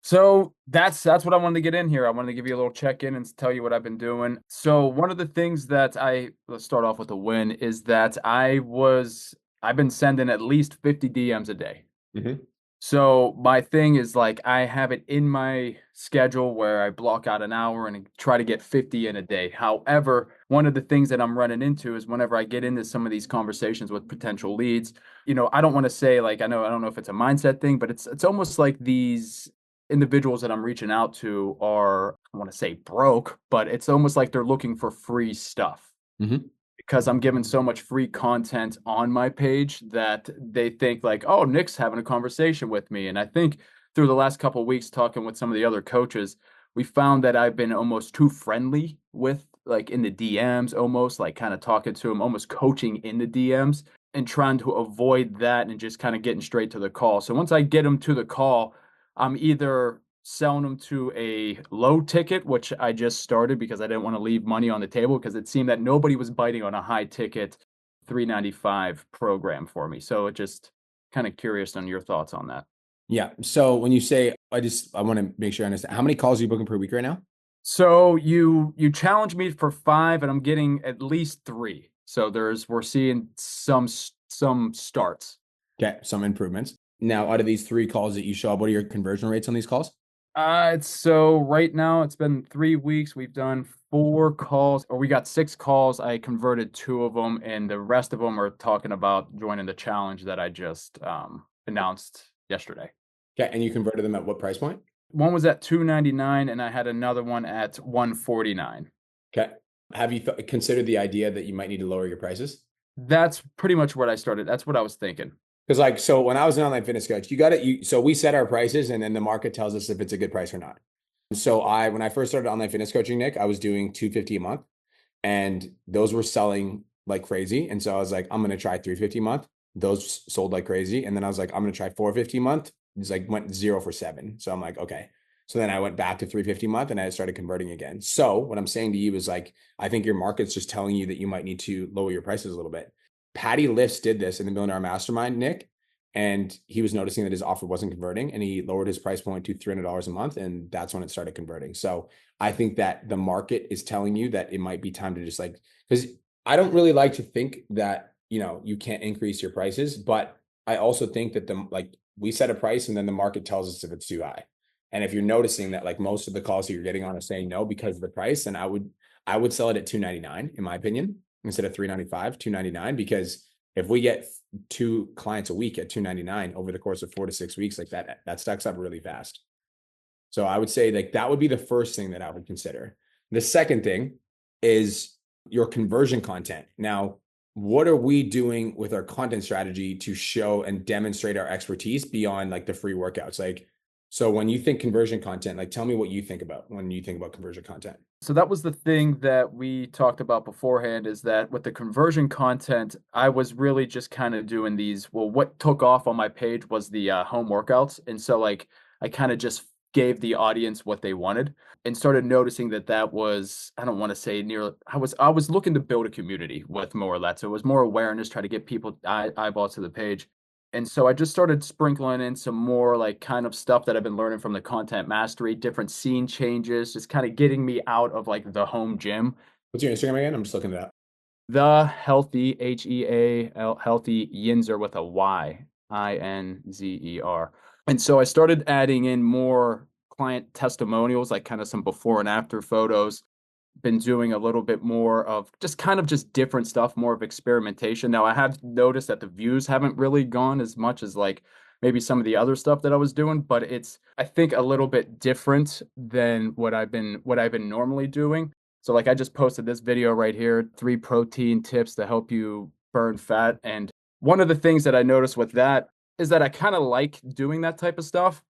So that's what I wanted to get in here. I wanted to give you a little check-in and tell you what I've been doing. So one of the things that let's start off with a win, is that I've been sending at least 50 DMs a day. Mm-hmm. So my thing is, like, I have it in my schedule where I block out an hour and try to get 50 in a day. However, one of the things that I'm running into is whenever I get into some of these conversations with potential leads, I don't want to say, like, I don't know if it's a mindset thing, but it's almost like these individuals that I'm reaching out to are, I want to say broke, but it's almost like they're looking for free stuff. Mm-hmm. Because I'm giving so much free content on my page that they think like, oh, Nick's having a conversation with me. And I think through the last couple of weeks talking with some of the other coaches, we found that I've been almost too friendly with, like, in the DMs, almost like kind of talking to them, almost coaching in the DMs, and trying to avoid that and just kind of getting straight to the call. So once I get them to the call, I'm either selling them to a low ticket, which I just started because I didn't want to leave money on the table, because it seemed that nobody was biting on a high ticket $395 program for me. So it just kind of curious on your thoughts on that. Yeah. So when you say, I want to make sure I understand, how many calls are you booking per week right now? So you challenge me for 5 and I'm getting at least 3. So we're seeing some starts. Okay. Some improvements. Now, out of these 3 calls that you show up, what are your conversion rates on these calls? So right now it's been 3 weeks. We've done 4 calls, or we got 6 calls. I converted 2 of them, and the rest of them are talking about joining the challenge that I just announced yesterday. Okay, and you converted them at what price point? One was at $299, and I had another one at $149. Okay. Have you considered the idea that you might need to lower your prices? That's pretty much what I started. That's what I was thinking. Because so when I was an online fitness coach, so we set our prices and then the market tells us if it's a good price or not. So when I first started online fitness coaching, Nick, I was doing $250 a month, and those were selling like crazy. And so I was like, I'm going to try $350 a month. Those sold like crazy. And then I was like, I'm going to try $450 a month. It's like went 0 for 7. So I'm like, okay. So then I went back to $350 a month and I started converting again. So what I'm saying to you is, like, I think your market's just telling you that you might need to lower your prices a little bit. Patty Lifts did this in the Millionaire Mastermind, Nick, and he was noticing that his offer wasn't converting, and he lowered his price point to $300 a month, and that's when it started converting. So I think that the market is telling you that it might be time to just, like, because I don't really like to think that, you can't increase your prices, but I also think that we set a price and then the market tells us if it's too high. And if you're noticing that, like, most of the calls that you're getting on are saying no because of the price, then I would sell it at $299, in my opinion, instead of $395, $299, because if we get 2 clients a week at $299 over the course of 4 to 6 weeks, like that stacks up really fast. So I would say, like, that would be the first thing that I would consider. The second thing is your conversion content. Now, what are we doing with our content strategy to show and demonstrate our expertise beyond, like, the free workouts? Like, so when you think conversion content, like, tell me what you think about when you think about conversion content. So that was the thing that we talked about beforehand, is that with the conversion content, I was really just kind of doing what took off on my page was the home workouts. And so, like, I kind of just gave the audience what they wanted, and started noticing that was, I don't want to say I was looking to build a community with more or less. So it was more awareness, try to get people eyeballs to the page. And so I just started sprinkling in some more, like, kind of stuff that I've been learning from the content mastery, different scene changes, just kind of getting me out of, like, the home gym. What's your Instagram again? I'm just looking it up. The Healthy, Healthy Yinzer with a Y, Inzer. And so I started adding in more client testimonials, like kind of some before and after photos. Been doing a little bit more of just different stuff, more of experimentation. Now, I have noticed that the views haven't really gone as much as, like, maybe some of the other stuff that I was doing, but it's, I think, a little bit different than what I've been normally doing. So like I just posted this video right here, 3 protein tips to help you burn fat. And one of the things that I noticed with that is that I kind of like doing that type of stuff.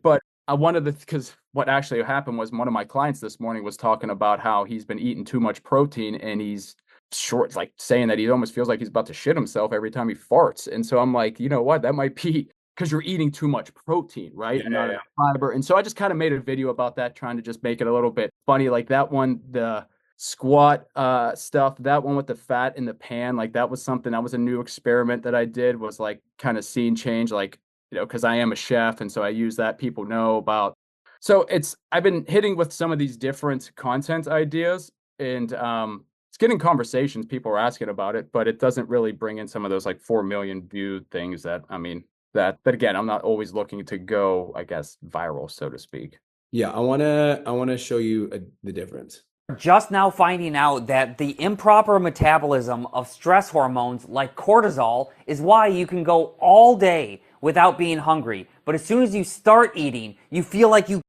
But I wanted to, because what actually happened was one of my clients this morning was talking about how he's been eating too much protein and he's short, like saying that he almost feels like he's about to shit himself every time he farts. And so I'm like, you know what, that might be because you're eating too much protein, right? And not enough fiber. And so I just kind of made a video about that, trying to just make it a little bit funny. Like that one, the squat stuff, that one with the fat in the pan, like that was something, that was a new experiment that I did, was like kind of scene change, like, you know, because I am a chef, and so I use that, people know about. So I've been hitting with some of these different content ideas, and it's getting conversations. People are asking about it, but it doesn't really bring in some of those like 4 million viewed things that, I mean, that again, I'm not always looking to go, I guess, viral, so to speak. Yeah, I wanna show you the difference. Just now finding out that the improper metabolism of stress hormones like cortisol is why you can go all day without being hungry. But as soon as you start eating, you feel like you...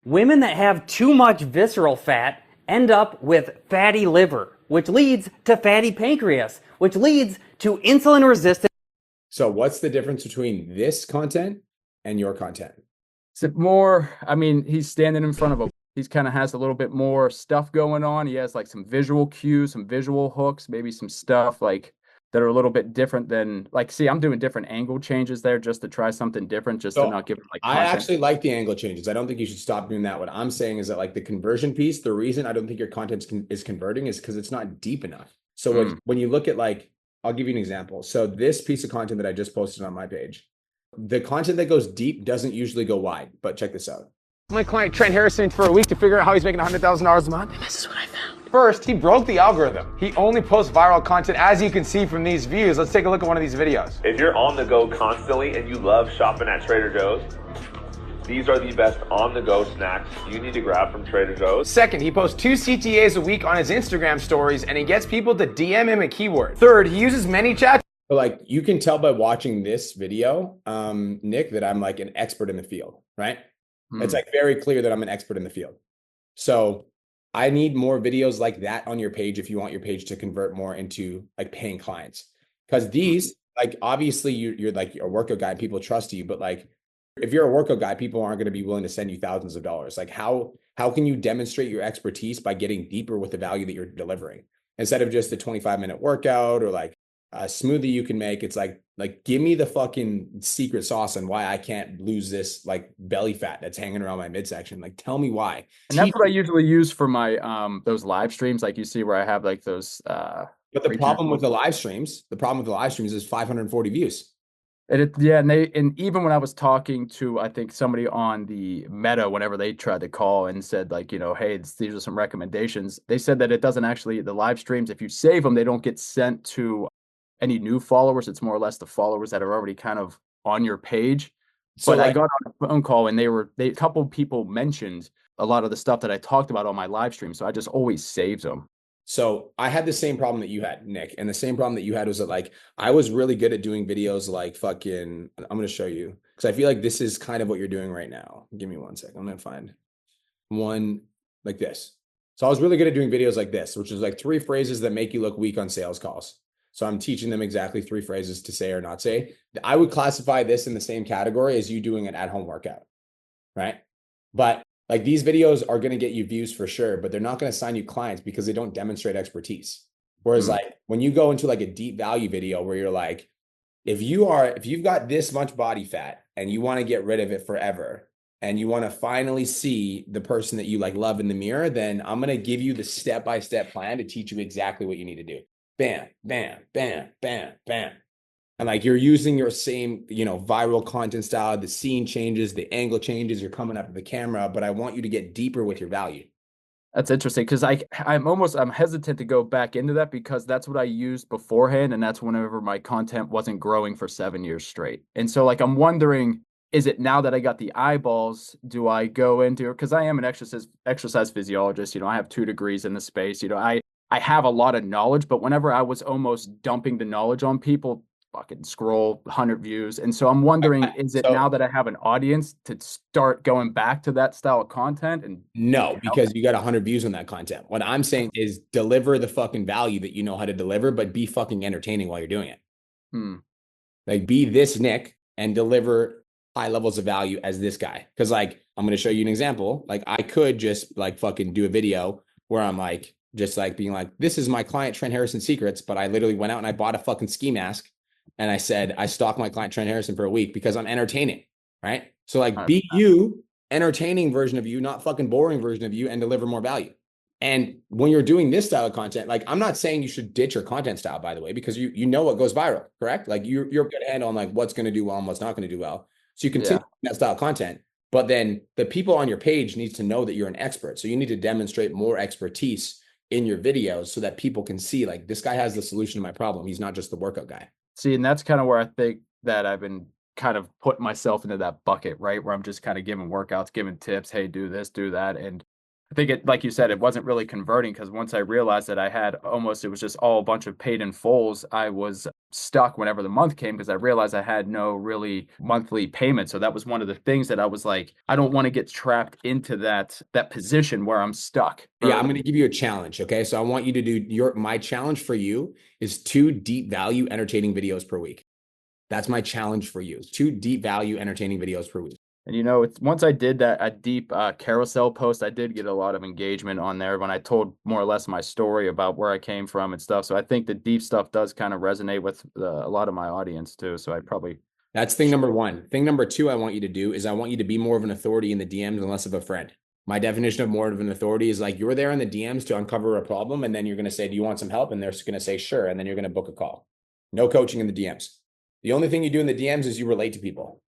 Women that have too much visceral fat end up with fatty liver, which leads to fatty pancreas, which leads to insulin resistance. So what's the difference between this content and your content? Is it more, I mean, he's standing in front of a, he's kind of has a little bit more stuff going on. He has like some visual cues, some visual hooks, maybe some stuff like that are a little bit different than, like, see, I'm doing different angle changes there just to try something different, just to not give like I content. actually like the angle changes. I don't think you should stop doing that. What I'm saying is that like the conversion piece, the reason I don't think your content is converting is because it's not deep enough. So when you look at like, I'll give you an example. So this piece of content that I just posted on my page, the content that goes deep doesn't usually go wide, but check this out. My client Trent Harrison for a week to figure out how he's making $100,000 a month. And this is what I found. First, he broke the algorithm. He only posts viral content, as you can see from these views. Let's take a look at one of these videos. If you're on the go constantly and you love shopping at Trader Joe's, these are the best on-the-go snacks you need to grab from Trader Joe's. Second, he posts 2 CTAs a week on his Instagram stories, and he gets people to DM him a keyword. Third, he uses ManyChat. But like you can tell by watching this video, Nick, that I'm like an expert in the field, right? It's like very clear that I'm an expert in the field. So I need more videos like that on your page if you want your page to convert more into like paying clients. Because these, like, obviously you're like a workout guy and people trust you, but like if you're a workout guy, people aren't going to be willing to send you thousands of dollars. Like how can you demonstrate your expertise by getting deeper with the value that you're delivering instead of just a 25-minute workout or like a smoothie you can make? It's like give me the fucking secret sauce on why I can't lose this like belly fat that's hanging around my midsection. Like tell me why. And that's what I usually use for my those live streams, like you see where I have like those but the problem with the live streams is 540 views. And and even when I was talking to, I think, somebody on the Meta, whenever they tried to call and said like, you know, hey, these are some recommendations, they said that it doesn't actually, the live streams, if you save them, they don't get sent to any new followers. It's more or less the followers that are already kind of on your page. So but like, I got on a phone call and a couple of people mentioned a lot of the stuff that I talked about on my live stream. So I just always saved them. So I had the same problem that you had, Nick. And the same problem that you had was that like, I was really good at doing videos like fucking, I'm going to show you, because I feel like this is kind of what you're doing right now. Give me 1 second. I'm going to find one like this. So I was really good at doing videos like this, which is like 3 phrases that make you look weak on sales calls. So I'm teaching them exactly 3 phrases to say or not say. I would classify this in the same category as you doing an at-home workout, right? But like these videos are going to get you views for sure, but they're not going to sign you clients because they don't demonstrate expertise. Whereas like when you go into like a deep value video where you're like, if you've got this much body fat and you want to get rid of it forever and you want to finally see the person that you like love in the mirror, then I'm going to give you the step-by-step plan to teach you exactly what you need to do. Bam, bam, bam, bam, bam. And like you're using your same, you know, viral content style, the scene changes, the angle changes, you're coming up to the camera, but I want you to get deeper with your value. That's interesting because I'm hesitant to go back into that because that's what I used beforehand. And that's whenever my content wasn't growing for 7 years straight. And so like, I'm wondering, is it now that I got the eyeballs, do I go into, because I am an exercise physiologist, you know, I have 2 degrees in the space, you know, I have a lot of knowledge, but whenever I was almost dumping the knowledge on people, fucking scroll 100 views. And so I'm wondering, is it now that I have an audience to start going back to that style of content? And no, because you got 100 views on that content. What I'm saying is deliver the fucking value that you know how to deliver, but be fucking entertaining while you're doing it. Like be this Nick and deliver high levels of value as this guy. Cause like, I'm going to show you an example. Like I could just like fucking do a video where I'm like, just like being like, this is my client Trent Harrison secrets. But I literally went out and I bought a fucking ski mask. And I said, I stalked my client Trent Harrison for a week because I'm entertaining. Right. So like be you, entertaining version of you, not fucking boring version of you, and deliver more value. And when you're doing this style of content, like I'm not saying you should ditch your content style, by the way, because you know what goes viral, correct? Like you're good handle on like what's going to do well and what's not going to do well. So you continue that style of content, but then the people on your page needs to know that you're an expert. So you need to demonstrate more expertise in your videos so that people can see like this guy has the solution to my problem. He's not just the workout guy. See, and that's kind of where I think that I've been kind of putting myself into that bucket, right? Where I'm just kind of giving workouts, giving tips, hey, do this, do that. And I think it, like you said, it wasn't really converting because once I realized that I had it was just all a bunch of paid in fulls, I was stuck whenever the month came because I realized I had no really monthly payment. So that was one of the things that I was like, I don't want to get trapped into that position where I'm stuck. Yeah, I'm going to give you a challenge. Okay. So I want you to do my challenge for you is 2 deep value entertaining videos per week. That's my challenge for you. 2 deep value entertaining videos per week. And it's once I did a deep carousel post, I did get a lot of engagement on there when I told more or less my story about where I came from and stuff. So I think the deep stuff does kind of resonate with a lot of my audience too. So that's thing number 1. Thing number 2 I want you to do is I want you to be more of an authority in the DMs and less of a friend. My definition of more of an authority is like you're there in the DMs to uncover a problem. And then you're going to say, do you want some help? And they're going to say, sure. And then you're going to book a call. No coaching in the DMs. The only thing you do in the DMs is you relate to people.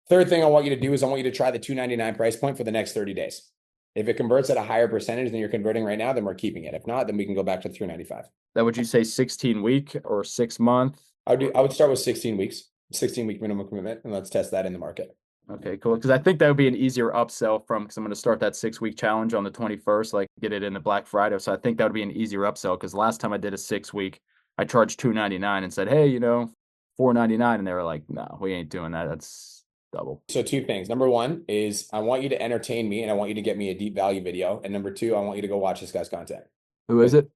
Third thing I want you to do is I want you to try the $299 price point for the next 30 days. If it converts at a higher percentage than you're converting right now, then we're keeping it. If not, then we can go back to $395. That would you say 16 week or 6 month? I would start with 16 weeks, 16-week minimum commitment, and let's test that in the market. Okay, cool. Because I think that would be an easier upsell because I'm going to start that 6-week challenge on the 21st, like get it in the Black Friday. So I think that would be an easier upsell because last time I did a 6-week, I charged $299 and said, hey, $499, and they were like, no, we ain't doing that. That's double. So 2 things. Number 1 is I want you to entertain me and I want you to get me a deep value video. And number 2, I want you to go watch this guy's content. Who is it?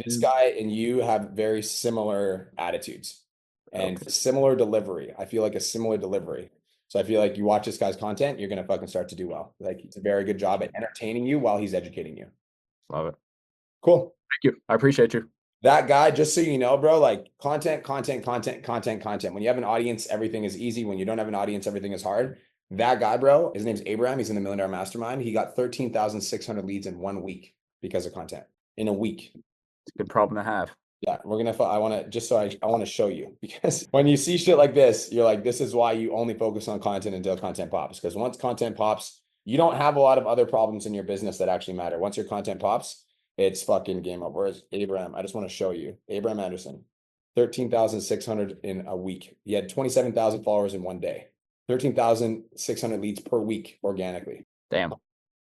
This guy and you have very similar attitudes and similar delivery. I feel like a similar delivery. So I feel like you watch this guy's content, you're going to fucking start to do well. Like it's a very good job at entertaining you while he's educating you. Love it. Cool. Thank you. I appreciate you. That guy, just so you know, bro, like content. When you have an audience, everything is easy. When you don't have an audience, everything is hard. That guy, bro, his name's Abraham. He's in the $1 Million Mastermind. He got 13,600 leads in 1 week because of content. In a week. It's a good problem to have. Yeah, I want to show you because when you see shit like this, you're like, this is why you only focus on content until content pops. Because once content pops, you don't have a lot of other problems in your business that actually matter. Once your content pops, it's fucking game up. Whereas Abraham, I just want to show you. Abraham Anderson, 13,600 in a week. He had 27,000 followers in 1 day. 13,600 leads per week organically. Damn.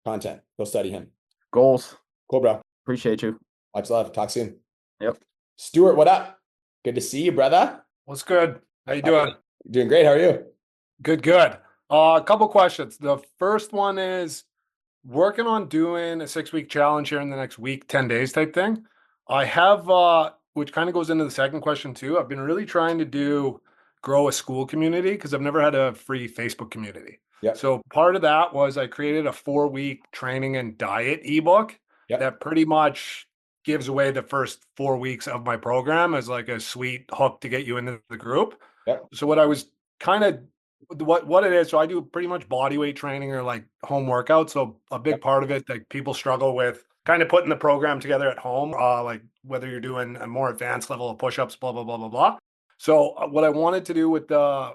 Content. Go study him. Goals. Cool, bro. Appreciate you. Much love. Talk soon. Yep. Stuart, what up? Good to see you, brother. What's good? How you doing? Doing great. How are you? Good. A couple questions. The first one is working on doing a 6-week challenge here in the next week, 10 days type thing. I have, which kind of goes into the second question too. I've been really trying to grow a school community because I've never had a free Facebook community. Yep. So part of that was I created a 4-week training and diet ebook that pretty much gives away the first 4 weeks of my program as like a sweet hook to get you into the group. Yep. So what I was kind of what it is, so I do pretty much body weight training or like home workouts. So a big part of it, like people struggle with kind of putting the program together at home, like whether you're doing a more advanced level of push-ups, blah, blah, blah, blah, blah. So what I wanted to do with the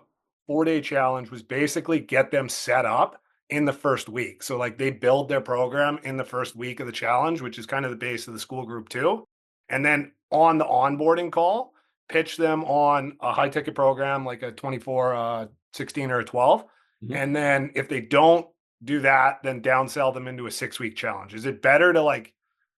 4-day challenge was basically get them set up in the first week. So like they build their program in the first week of the challenge, which is kind of the base of the school group too. And then on the onboarding call, pitch them on a high ticket program, like a 24, 16 or a 12. Mm-hmm. And then if they don't do that, then downsell them into a 6-week challenge. Is it better to like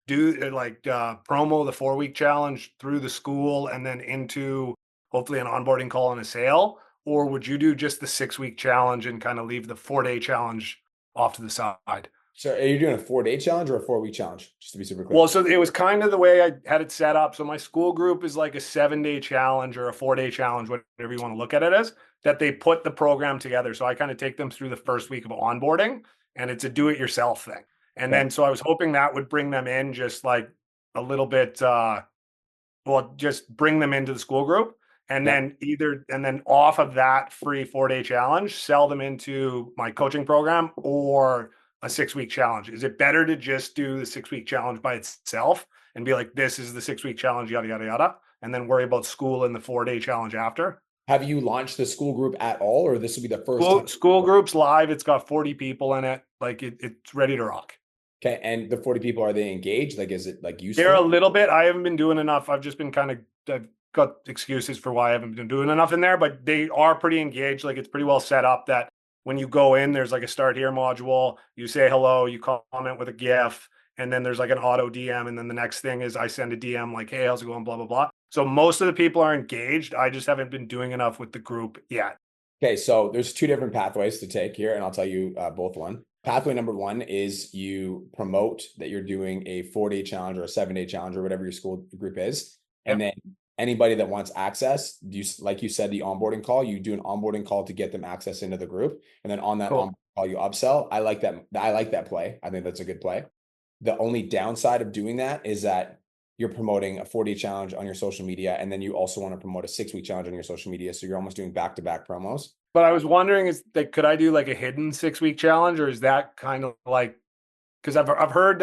do like promo the 4-week challenge through the school and then into hopefully an onboarding call and a sale? Or would you do just the 6-week challenge and kind of leave the 4-day challenge off to the side? So are you doing a 4-day challenge or a 4-week challenge? Just to be super clear. Well, so it was kind of the way I had it set up. So my school group is like a 7-day challenge or a 4-day challenge, whatever you want to look at it as, that they put the program together. So I kind of take them through the first week of onboarding, and it's a do-it-yourself thing. And then, so I was hoping that would bring them in just like a little bit, just bring them into the school group. And then off of that free 4-day challenge, sell them into my coaching program or a 6-week challenge. Is it better to just do the 6-week challenge by itself and be like, this is the 6-week challenge, yada, yada, yada, and then worry about school and the 4-day challenge after? Have you launched the school group at all, or this will be the first time? School group's live. It's got 40 people in it. Like it's ready to rock. Okay. And the 40 people, are they engaged? Like, is it like useful? They're a little bit. I haven't been doing enough. I've just been I've got excuses for why I haven't been doing enough in there, but they are pretty engaged. Like it's pretty well set up that when you go in, there's like a start here module. You say hello, you comment with a GIF, and then there's like an auto DM. And then the next thing is I send a DM like, hey, how's it going? Blah, blah, blah. So most of the people are engaged. I just haven't been doing enough with the group yet. Okay. So there's 2 different pathways to take here, and I'll tell you both one. Pathway number 1 is you promote that you're doing a 4-day challenge or a 7-day challenge or whatever your school group is. And then anybody that wants access, like you said, the onboarding call, you do an onboarding call to get them access into the group. And then on that onboarding call, you upsell. I like that. I like that play. I think that's a good play. The only downside of doing that is that you're promoting a 4-day challenge on your social media. And then you also want to promote a 6-week challenge on your social media. So you're almost doing back-to-back promos. But I was wondering, is that, could I do like a hidden 6-week challenge, or is that kind of like, because I've heard,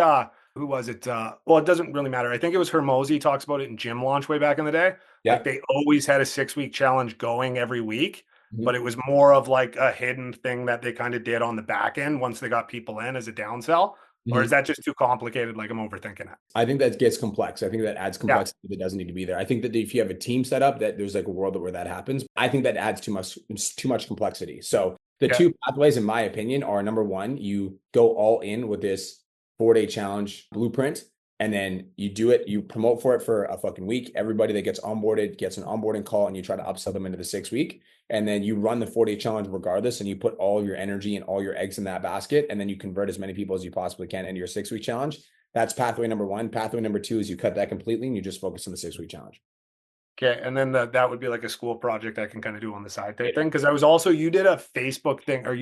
who was it? Well, it doesn't really matter. I think it was Hermosi talks about it in Gym Launch way back in the day. Yeah. Like they always had a 6-week challenge going every week, but it was more of like a hidden thing that they kind of did on the back end once they got people in as a downsell. Or is that just too complicated? Like I'm overthinking it. I think that gets complex. I think that adds complexity that doesn't need to be there. I think that if you have a team set up, that there's like a world where that happens. I think that adds too much complexity. So the 2 pathways, in my opinion, are number 1, you go all in with this 4-day challenge blueprint, and then you do it, you promote for it for a fucking week. Everybody that gets onboarded gets an onboarding call, and you try to upsell them into the 6-week. And then you run the 4-day challenge regardless, and you put all of your energy and all your eggs in that basket, and then you convert as many people as you possibly can into your 6-week challenge. That's pathway number 1. Pathway number 2 is you cut that completely and you just focus on the 6-week challenge. Okay. And then that would be like a school project I can kind of do on the side type thing. Because I was also, you did a Facebook thing, or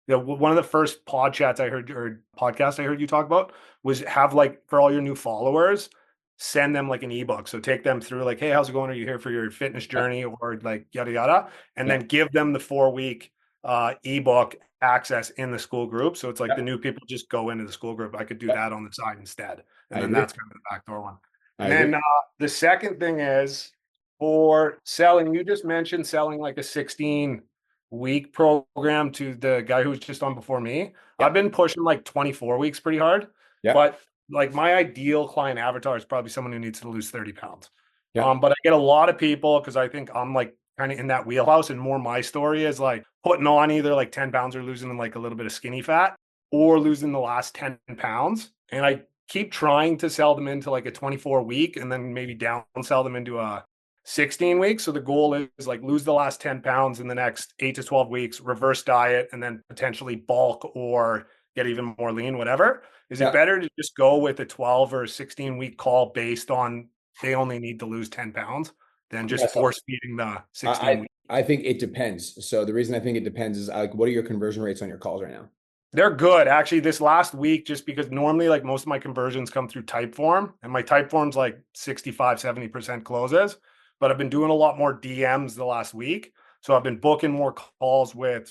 one of the first Podchats I heard, or podcasts I heard you talk about, was have like for all your new followers, send them like an ebook. So take them through like, hey, how's it going? Are you here for your fitness journey, or like yada, yada, and then give them the 4-week ebook access in the school group. So it's like the new people just go into the school group. I could do that on the side instead. And then that's kind of the backdoor one. And then the second thing is for selling, you just mentioned selling like a 16-week program to the guy who was just on before me. I've been pushing like 24 weeks pretty hard, but like my ideal client avatar is probably someone who needs to lose 30 pounds. But I get a lot of people, because I think I'm like kind of in that wheelhouse, and more my story is like putting on either like 10 pounds or losing like a little bit of skinny fat, or losing the last 10 pounds. And I keep trying to sell them into like a 24-week and then maybe downsell them into a 16 weeks. So the goal is like lose the last 10 pounds in the next 8 to 12 weeks, reverse diet, and then potentially bulk or get even more lean, whatever. Is it better to just go with a 12 or 16-week call based on they only need to lose 10 pounds than just force feeding the 16 weeks? I think it depends. So the reason I think it depends is like, what are your conversion rates on your calls right now? They're good. Actually, this last week, just because normally like most of my conversions come through Typeform, and my Typeform's like 65, 70% closes, but I've been doing a lot more DMs the last week. So I've been booking more calls I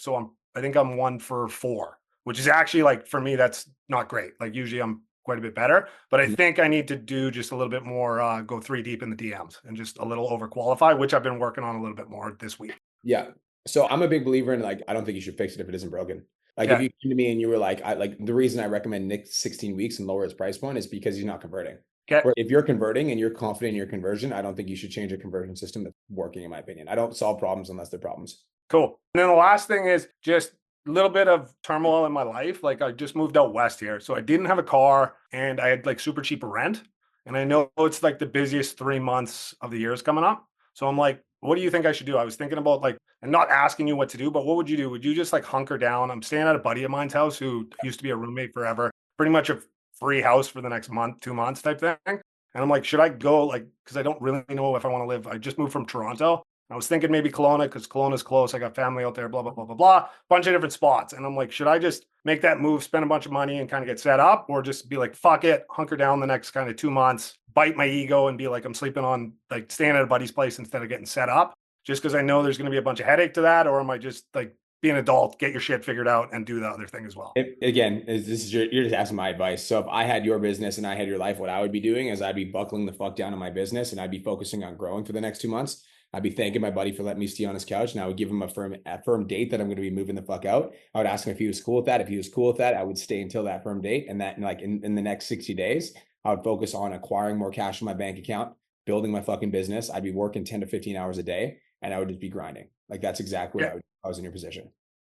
think I'm 1 for 4, which is actually like, for me, that's not great. Like usually I'm quite a bit better, but I think I need to do just a little bit more, go 3 deep in the DMs and just a little overqualify, which I've been working on a little bit more this week. Yeah. So I'm a big believer in like, I don't think you should fix it if it isn't broken. Like if you came to me and you were like, the reason I recommend Nick 16 weeks and lower his price point is because he's not converting. Or if you're converting and you're confident in your conversion, I don't think you should change a conversion system that's working, in my opinion. I don't solve problems unless they're problems. Cool. And then the last thing is just a little bit of turmoil in my life. Like I just moved out west here. So I didn't have a car and I had like super cheap rent. And I know it's like the busiest 3 months of the year is coming up. So I'm like, what do you think I should do? I was thinking about like, and not asking you what to do, but what would you do? Would you just like hunker down? I'm staying at a buddy of mine's house who used to be a roommate forever, pretty much a free house for the next month, 2 months type thing. And I'm like, should I go like, because I don't really know if I want to live. I just moved from Toronto. I was thinking maybe Kelowna because Kelowna's close. I got family out there, blah, blah, blah, blah, blah. Bunch of different spots. And I'm like, should I just make that move, spend a bunch of money and kind of get set up, or just be like, fuck it, hunker down the next kind of 2 months, bite my ego and be like, I'm sleeping on like staying at a buddy's place instead of getting set up just because I know there's going to be a bunch of headache to that? Or am I just like, be an adult, get your shit figured out and do the other thing as well? You're just asking my advice. So if I had your business and I had your life, what I would be doing is I'd be buckling the fuck down on my business and I'd be focusing on growing for the next 2 months. I'd be thanking my buddy for letting me stay on his couch, and I would give him a firm date that I'm going to be moving the fuck out. I would ask him if he was cool with that. If he was cool with that, I would stay until that firm date. And that like in the next 60 days, I would focus on acquiring more cash in my bank account, building my fucking business. I'd be working 10 to 15 hours a day and I would just be grinding. Like that's exactly what I would do if I was in your position.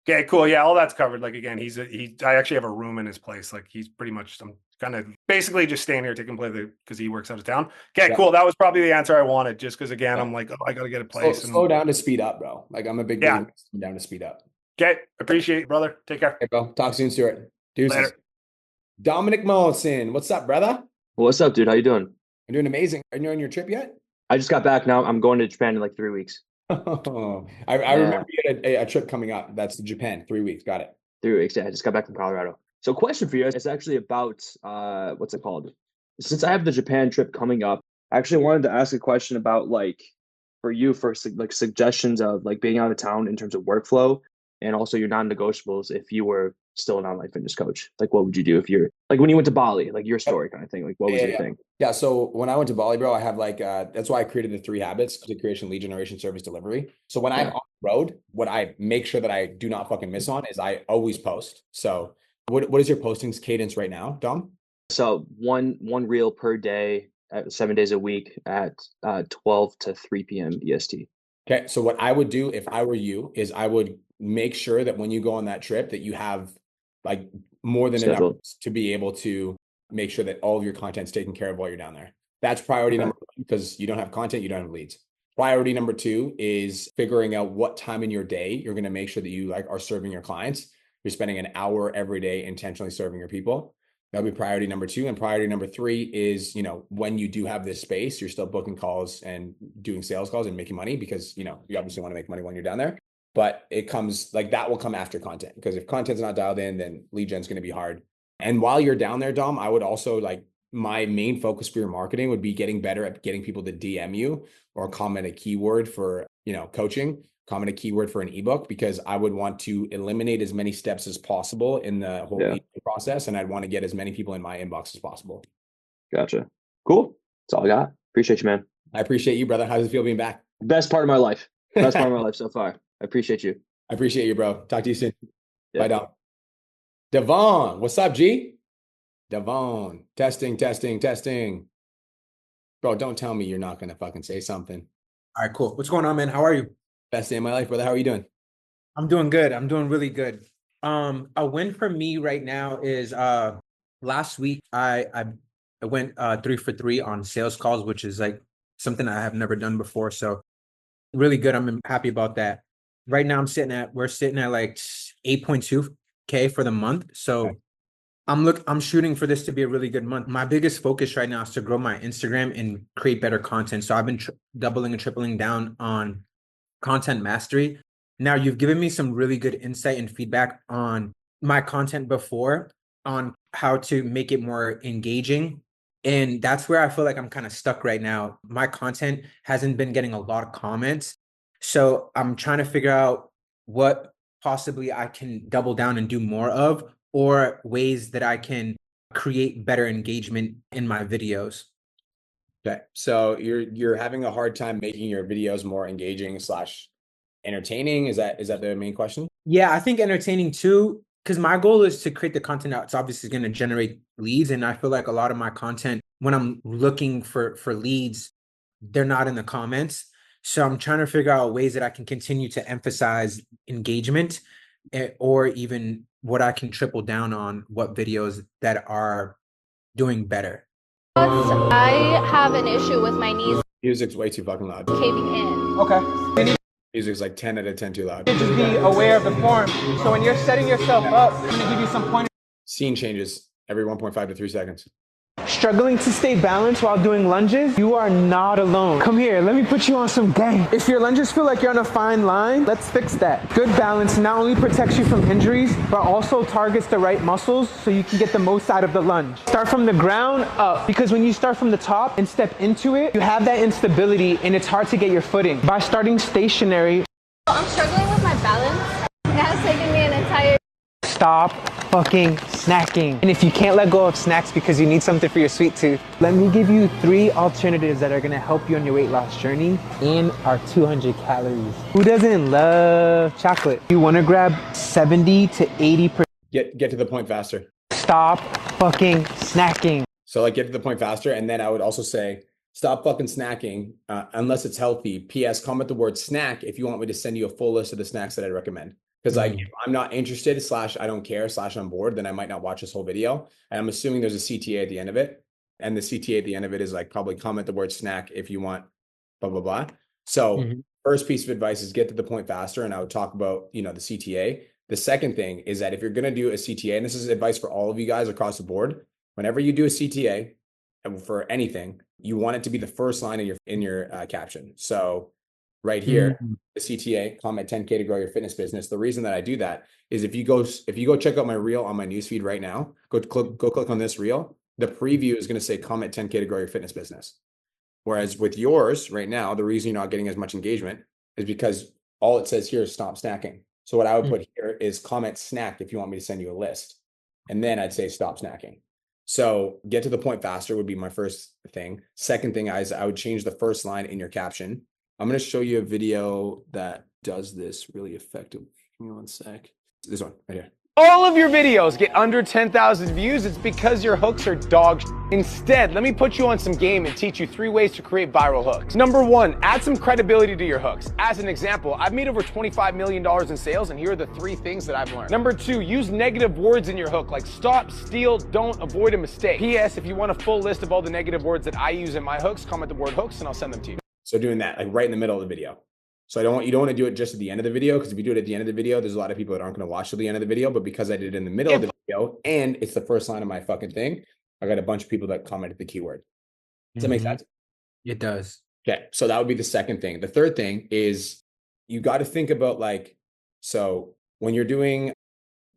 Okay, cool. Yeah, all that's covered. Like again, I actually have a room in his place. Like he's pretty much some kind of basically just staying here taking play because he works out of town. Okay, cool. That was probably the answer I wanted. Just because again, I'm like, oh, I gotta get a place. Slow down to speed up, bro. Like I'm a big believer in down to speed up. Okay, appreciate you, brother. Take care. Okay, bro. Talk soon, Stuart. Deuces. Later. Dominic Mollison, what's up, brother? What's up, dude? How you doing? I'm doing amazing. Are you on your trip yet? I just got back now. I'm going to Japan in like 3 weeks. Oh, I remember you had a trip coming up. That's to Japan. 3 weeks. Got it. 3 weeks. Yeah, I just got back from Colorado. So question for you. It's actually about, what's it called? Since I have the Japan trip coming up, I actually wanted to ask a question about like, for you, for like suggestions of like being out of town in terms of workflow and also your non-negotiables if you were still an online fitness coach. Like what would you do if you're like when you went to Bali, like your story kind of thing? Like what was your thing? Yeah. So when I went to Bali, bro, I have like that's why I created the 3 habits: creation, lead generation, service delivery. So when I'm on the road, what I make sure that I do not fucking miss on is I always post. So what is your postings cadence right now, Dom? So one reel per day, 7 days a week at 12 to 3 p.m. EST. Okay. So what I would do if I were you is I would make sure that when you go on that trip that you have like more than enough to be able to make sure that all of your content's taken care of while you're down there. That's priority number 1 because you don't have content, you don't have leads. Priority number 2 is figuring out what time in your day you're going to make sure that you like are serving your clients. You're spending an hour every day intentionally serving your people. That'll be priority number 2. And priority number 3 is, when you do have this space, you're still booking calls and doing sales calls and making money because, you obviously want to make money when you're down there. But it comes like that will come after content, because if content's not dialed in, then lead gen's going to be hard. And while you're down there, Dom, I would also like my main focus for your marketing would be getting better at getting people to DM you or comment a keyword for, coaching, comment a keyword for an ebook, because I would want to eliminate as many steps as possible in the whole process. And I'd want to get as many people in my inbox as possible. Gotcha. Cool. That's all I got. Appreciate you, man. I appreciate you, brother. How does it feel being back? Best part of my life. Best part of my life so far. I appreciate you. I appreciate you, bro. Talk to you soon. Bye, Dom. Devon, what's up, G? Devon, testing. Bro, don't tell me you're not going to fucking say something. All right, cool. What's going on, man? How are you? Best day of my life, brother. How are you doing? I'm doing good. I'm doing really good. A win for me right now is last week I went 3 for 3 on sales calls, which is like something I have never done before. So really good. I'm happy about that. Right now we're sitting at like 8.2K for the month. So I'm shooting for this to be a really good month. My biggest focus right now is to grow my Instagram and create better content. So I've been doubling and tripling down on content mastery. Now you've given me some really good insight and feedback on my content before on how to make it more engaging. And that's where I feel like I'm kind of stuck right now. My content hasn't been getting a lot of comments. So I'm trying to figure out what possibly I can double down and do more of, or ways that I can create better engagement in my videos. Okay. So you're having a hard time making your videos more engaging / entertaining. Is that the main question? Yeah, I think entertaining too, because my goal is to create the content that's obviously going to generate leads. And I feel like a lot of my content, when I'm looking for leads, they're not in the comments. So I'm trying to figure out ways that I can continue to emphasize engagement, or even what I can triple down on, what videos that are doing better. I have an issue with my knees. Music's way too fucking loud. Caving in. Okay. Music's like 10 out of 10 too loud. Just be aware of the form. So when you're setting yourself up, I'm gonna give you some pointers. Scene changes every 1.5 to 3 seconds. Struggling to stay balanced while doing lunges? You are not alone. Come here, let me put you on some game. If your lunges feel like you're on a fine line, let's fix that. Good balance not only protects you from injuries, but also targets the right muscles so you can get the most out of the lunge. Start from the ground up, because when you start from the top and step into it, you have that instability and it's hard to get your footing. By starting stationary, I'm struggling with my balance. It has taken me an entire... stop fucking snacking. And if you can't let go of snacks because you need something for your sweet tooth, let me give you 3 alternatives that are gonna help you on your weight loss journey and are 200 calories. Who doesn't love chocolate? You wanna grab 70 to 80%. Get to the point faster. Stop fucking snacking. So like get to the point faster. And then I would also say, stop fucking snacking unless it's healthy. P.S. Comment the word snack if you want me to send you a full list of the snacks that I'd recommend. Because like if I'm not interested / I don't care / I'm bored, then I might not watch this whole video. And I'm assuming there's a CTA at the end of it. And the CTA at the end of it is like probably comment the word snack if you want blah, blah, blah. So first piece of advice is get to the point faster. And I would talk about, the CTA. The second thing is that if you're going to do a CTA, and this is advice for all of you guys across the board, whenever you do a CTA for anything, you want it to be the first line in your caption. So right here, the CTA, comment 10K to grow your fitness business. The reason that I do that is if you go check out my reel on my newsfeed right now, go click on this reel. The preview is going to say comment 10K to grow your fitness business. Whereas with yours right now, the reason you're not getting as much engagement is because all it says here is stop snacking. So what I would put here is comment snack if you want me to send you a list. And then I'd say stop snacking. So get to the point faster would be my first thing. Second thing is I would change the first line in your caption. I'm going to show you a video that does this really effective. Give me one sec. This one right here. All of your videos get under 10,000 views. It's because your hooks are dog shit. Instead, let me put you on some game and teach you 3 ways to create viral hooks. Number 1, add some credibility to your hooks. As an example, I've made over $25 million in sales, and here are the 3 things that I've learned. Number 2, use negative words in your hook, like stop, steal, don't, avoid a mistake. P.S. If you want a full list of all the negative words that I use in my hooks, comment the word hooks and I'll send them to you. So doing that, like right in the middle of the video. So you don't want to do it just at the end of the video, because if you do it at the end of the video, there's a lot of people that aren't going to watch till the end of the video. But because I did it in the middle of the video and it's the first line of my fucking thing, I got a bunch of people that commented the keyword. Does that make sense? It does. Okay. So that would be the second thing. The third thing is you got to think about so when you're doing,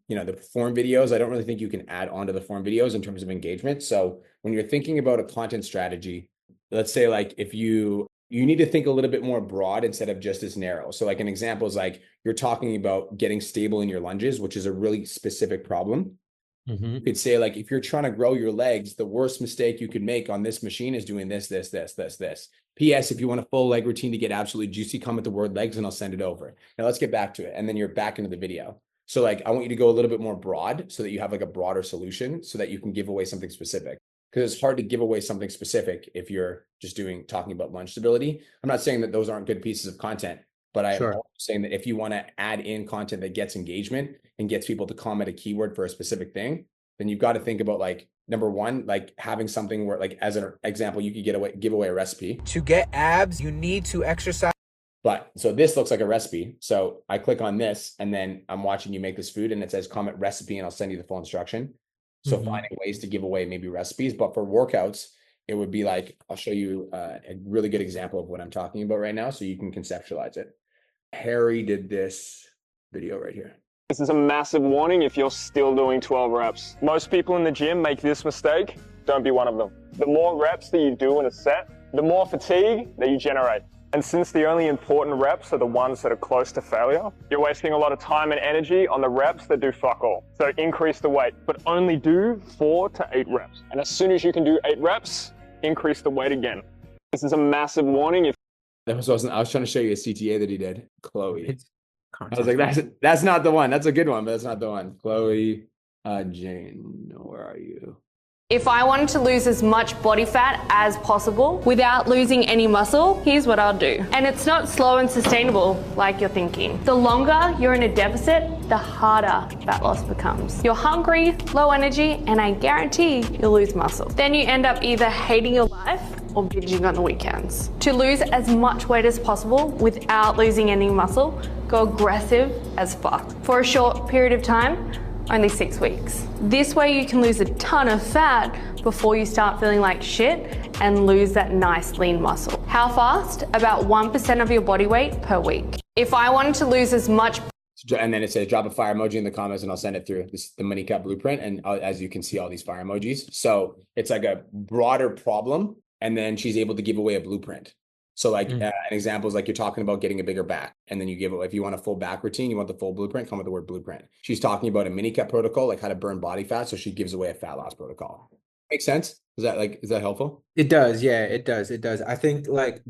the form videos, I don't really think you can add on to the form videos in terms of engagement. So when you're thinking about a content strategy, let's say if you need to think a little bit more broad instead of just as narrow. So an example is you're talking about getting stable in your lunges, which is a really specific problem. You could say if you're trying to grow your legs, the worst mistake you could make on this machine is doing this. P.S. If you want a full leg routine to get absolutely juicy, comment the word legs and I'll send it over. Now let's get back to it. And then you're back into the video. So I want you to go a little bit more broad so that you have a broader solution so that you can give away something specific. Because it's hard to give away something specific if you're just talking about lunge stability. I'm not saying that those aren't good pieces of content, but I'm saying that if you want to add in content that gets engagement and gets people to comment a keyword for a specific thing, then you've got to think about number 1, having something where as an example, you could give away a recipe. To get abs, you need to exercise. But so this looks like a recipe. So I click on this and then I'm watching you make this food and it says comment recipe and I'll send you the full instruction. So finding ways to give away maybe recipes, but for workouts, it would be I'll show you a really good example of what I'm talking about right now so you can conceptualize it. Harry did this video right here. This is a massive warning if you're still doing 12 reps. Most people in the gym make this mistake. Don't be one of them. The more reps that you do in a set, the more fatigue that you generate. And since the only important reps are the ones that are close to failure, you're wasting a lot of time and energy on the reps that do fuck all. So increase the weight, but only do 4 to 8 reps. And as soon as you can do 8 reps, increase the weight again. This is a massive warning. I was trying to show you a CTA that he did. Chloe. I was like, that's not the one. That's a good one, but that's not the one. Chloe, Jane, where are you? If I wanted to lose as much body fat as possible without losing any muscle, here's what I'll do. And it's not slow and sustainable like you're thinking. The longer you're in a deficit, the harder fat loss becomes. You're hungry, low energy, and I guarantee you'll lose muscle. Then you end up either hating your life or binging on the weekends. To lose as much weight as possible without losing any muscle, go aggressive as fuck. For a short period of time, only 6 weeks. This way you can lose a ton of fat before you start feeling like shit and lose that nice lean muscle. How fast? About 1% of your body weight per week. If I wanted to lose as much, and then it says drop a fire emoji in the comments and I'll send it through. This is the money cut blueprint. And as you can see, all these fire emojis. So it's like a broader problem. And then she's able to give away a blueprint. So like an example is like you're talking about getting a bigger back. And then you give it, if you want a full back routine, you want the full blueprint, come with the word blueprint. She's talking about a mini cut protocol, like how to burn body fat. So she gives away a fat loss protocol. Makes sense? Is that helpful? It does. Yeah, it does. It does. I think like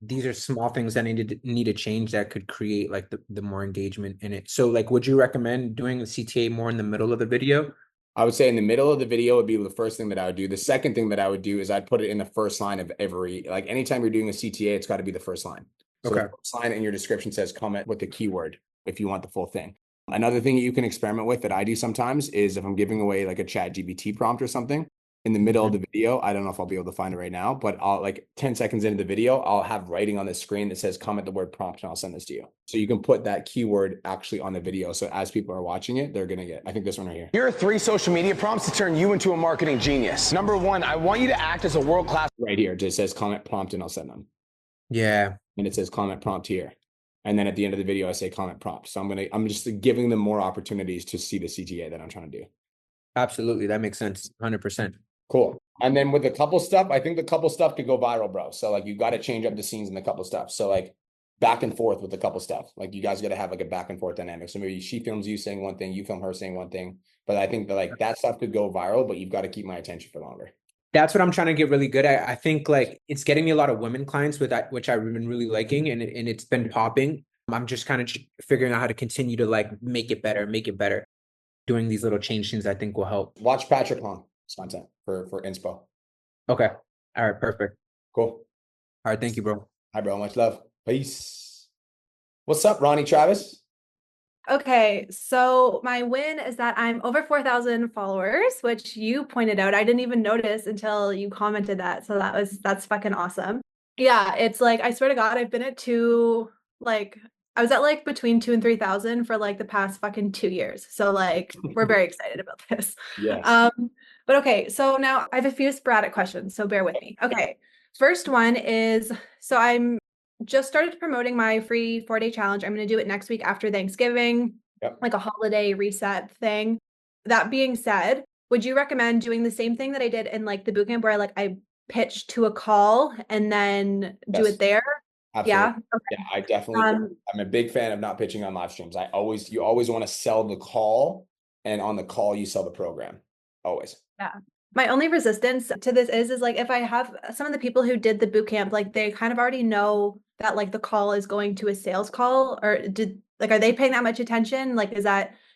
these are small things that need to change that could create like the more engagement in it. So like, would you recommend doing the CTA more in the middle of the video? I would say in the middle of the video would be the first thing that I would do. The second thing that I would do is I'd put it in the first line of every, like anytime you're doing a CTA, it's got to be the first line. So Okay. the first line in your description says comment with the keyword if you want the full thing. Another thing that you can experiment with that I do sometimes is if I'm giving away like a ChatGPT prompt or something, in the middle of the video, I don't know if I'll be able to find it right now, but I'll like 10 seconds into the video, I'll have writing on the screen that says comment the word prompt and I'll send this to you. So you can put that keyword actually on the video. So as people are watching it, they're going to get, I think this one right here. Here are 3 social media prompts to turn you into a marketing genius. Number 1, I want you to act as a world-class. Right here, it just says comment prompt and I'll send them. Yeah. And it says comment prompt here. And then at the end of the video, I say comment prompt. So I'm just giving them more opportunities to see the CTA that I'm trying to do. Absolutely. That makes sense. 100%. Cool. And then with the couple stuff, I think the couple stuff could go viral, bro. So like you got to change up the scenes in the couple stuff. So like back and forth with the couple stuff. Like you guys got to have like a back and forth dynamic. So maybe she films you saying one thing, you film her saying one thing. But I think that like that stuff could go viral, but you've got to keep my attention for longer. That's what I'm trying to get really good at. I think like it's getting me a lot of women clients with that, which I've been really liking, and it's been popping. I'm just kind of figuring out how to continue to like make it better. Doing these little change things I think will help. Watch Patrick Long content for inspo. Okay. All right. Perfect. Cool. All right. Thank you, bro. Hi, bro. Much love. Peace. What's up, Ronnie Travis? Okay, so my win is that I'm over 4,000 followers, which you pointed out. I didn't even notice until you commented that. So that's fucking awesome. Yeah, it's like, I swear to God, I've been at I was at like between 2,000 and 3,000 for like the past fucking 2 years. So like, we're very excited about this. Yes. But okay, so now I have a few sporadic questions, so bear with me. Okay, first one is, so I'm just started promoting my free 4-day challenge. I'm going to do it next week after Thanksgiving, like a holiday reset thing. That being said, would you recommend doing the same thing that I did in like the bootcamp where I pitch to a call and then do it there? Absolutely. Yeah. Okay. Yeah, I definitely, I'm a big fan of not pitching on live streams. You always want to sell the call, and on the call, you sell the program. Always. Yeah. My only resistance to this is like, if I have some of the people who did the boot camp, like they kind of already know that like the call is going to a sales call, or are they paying that much attention? Like,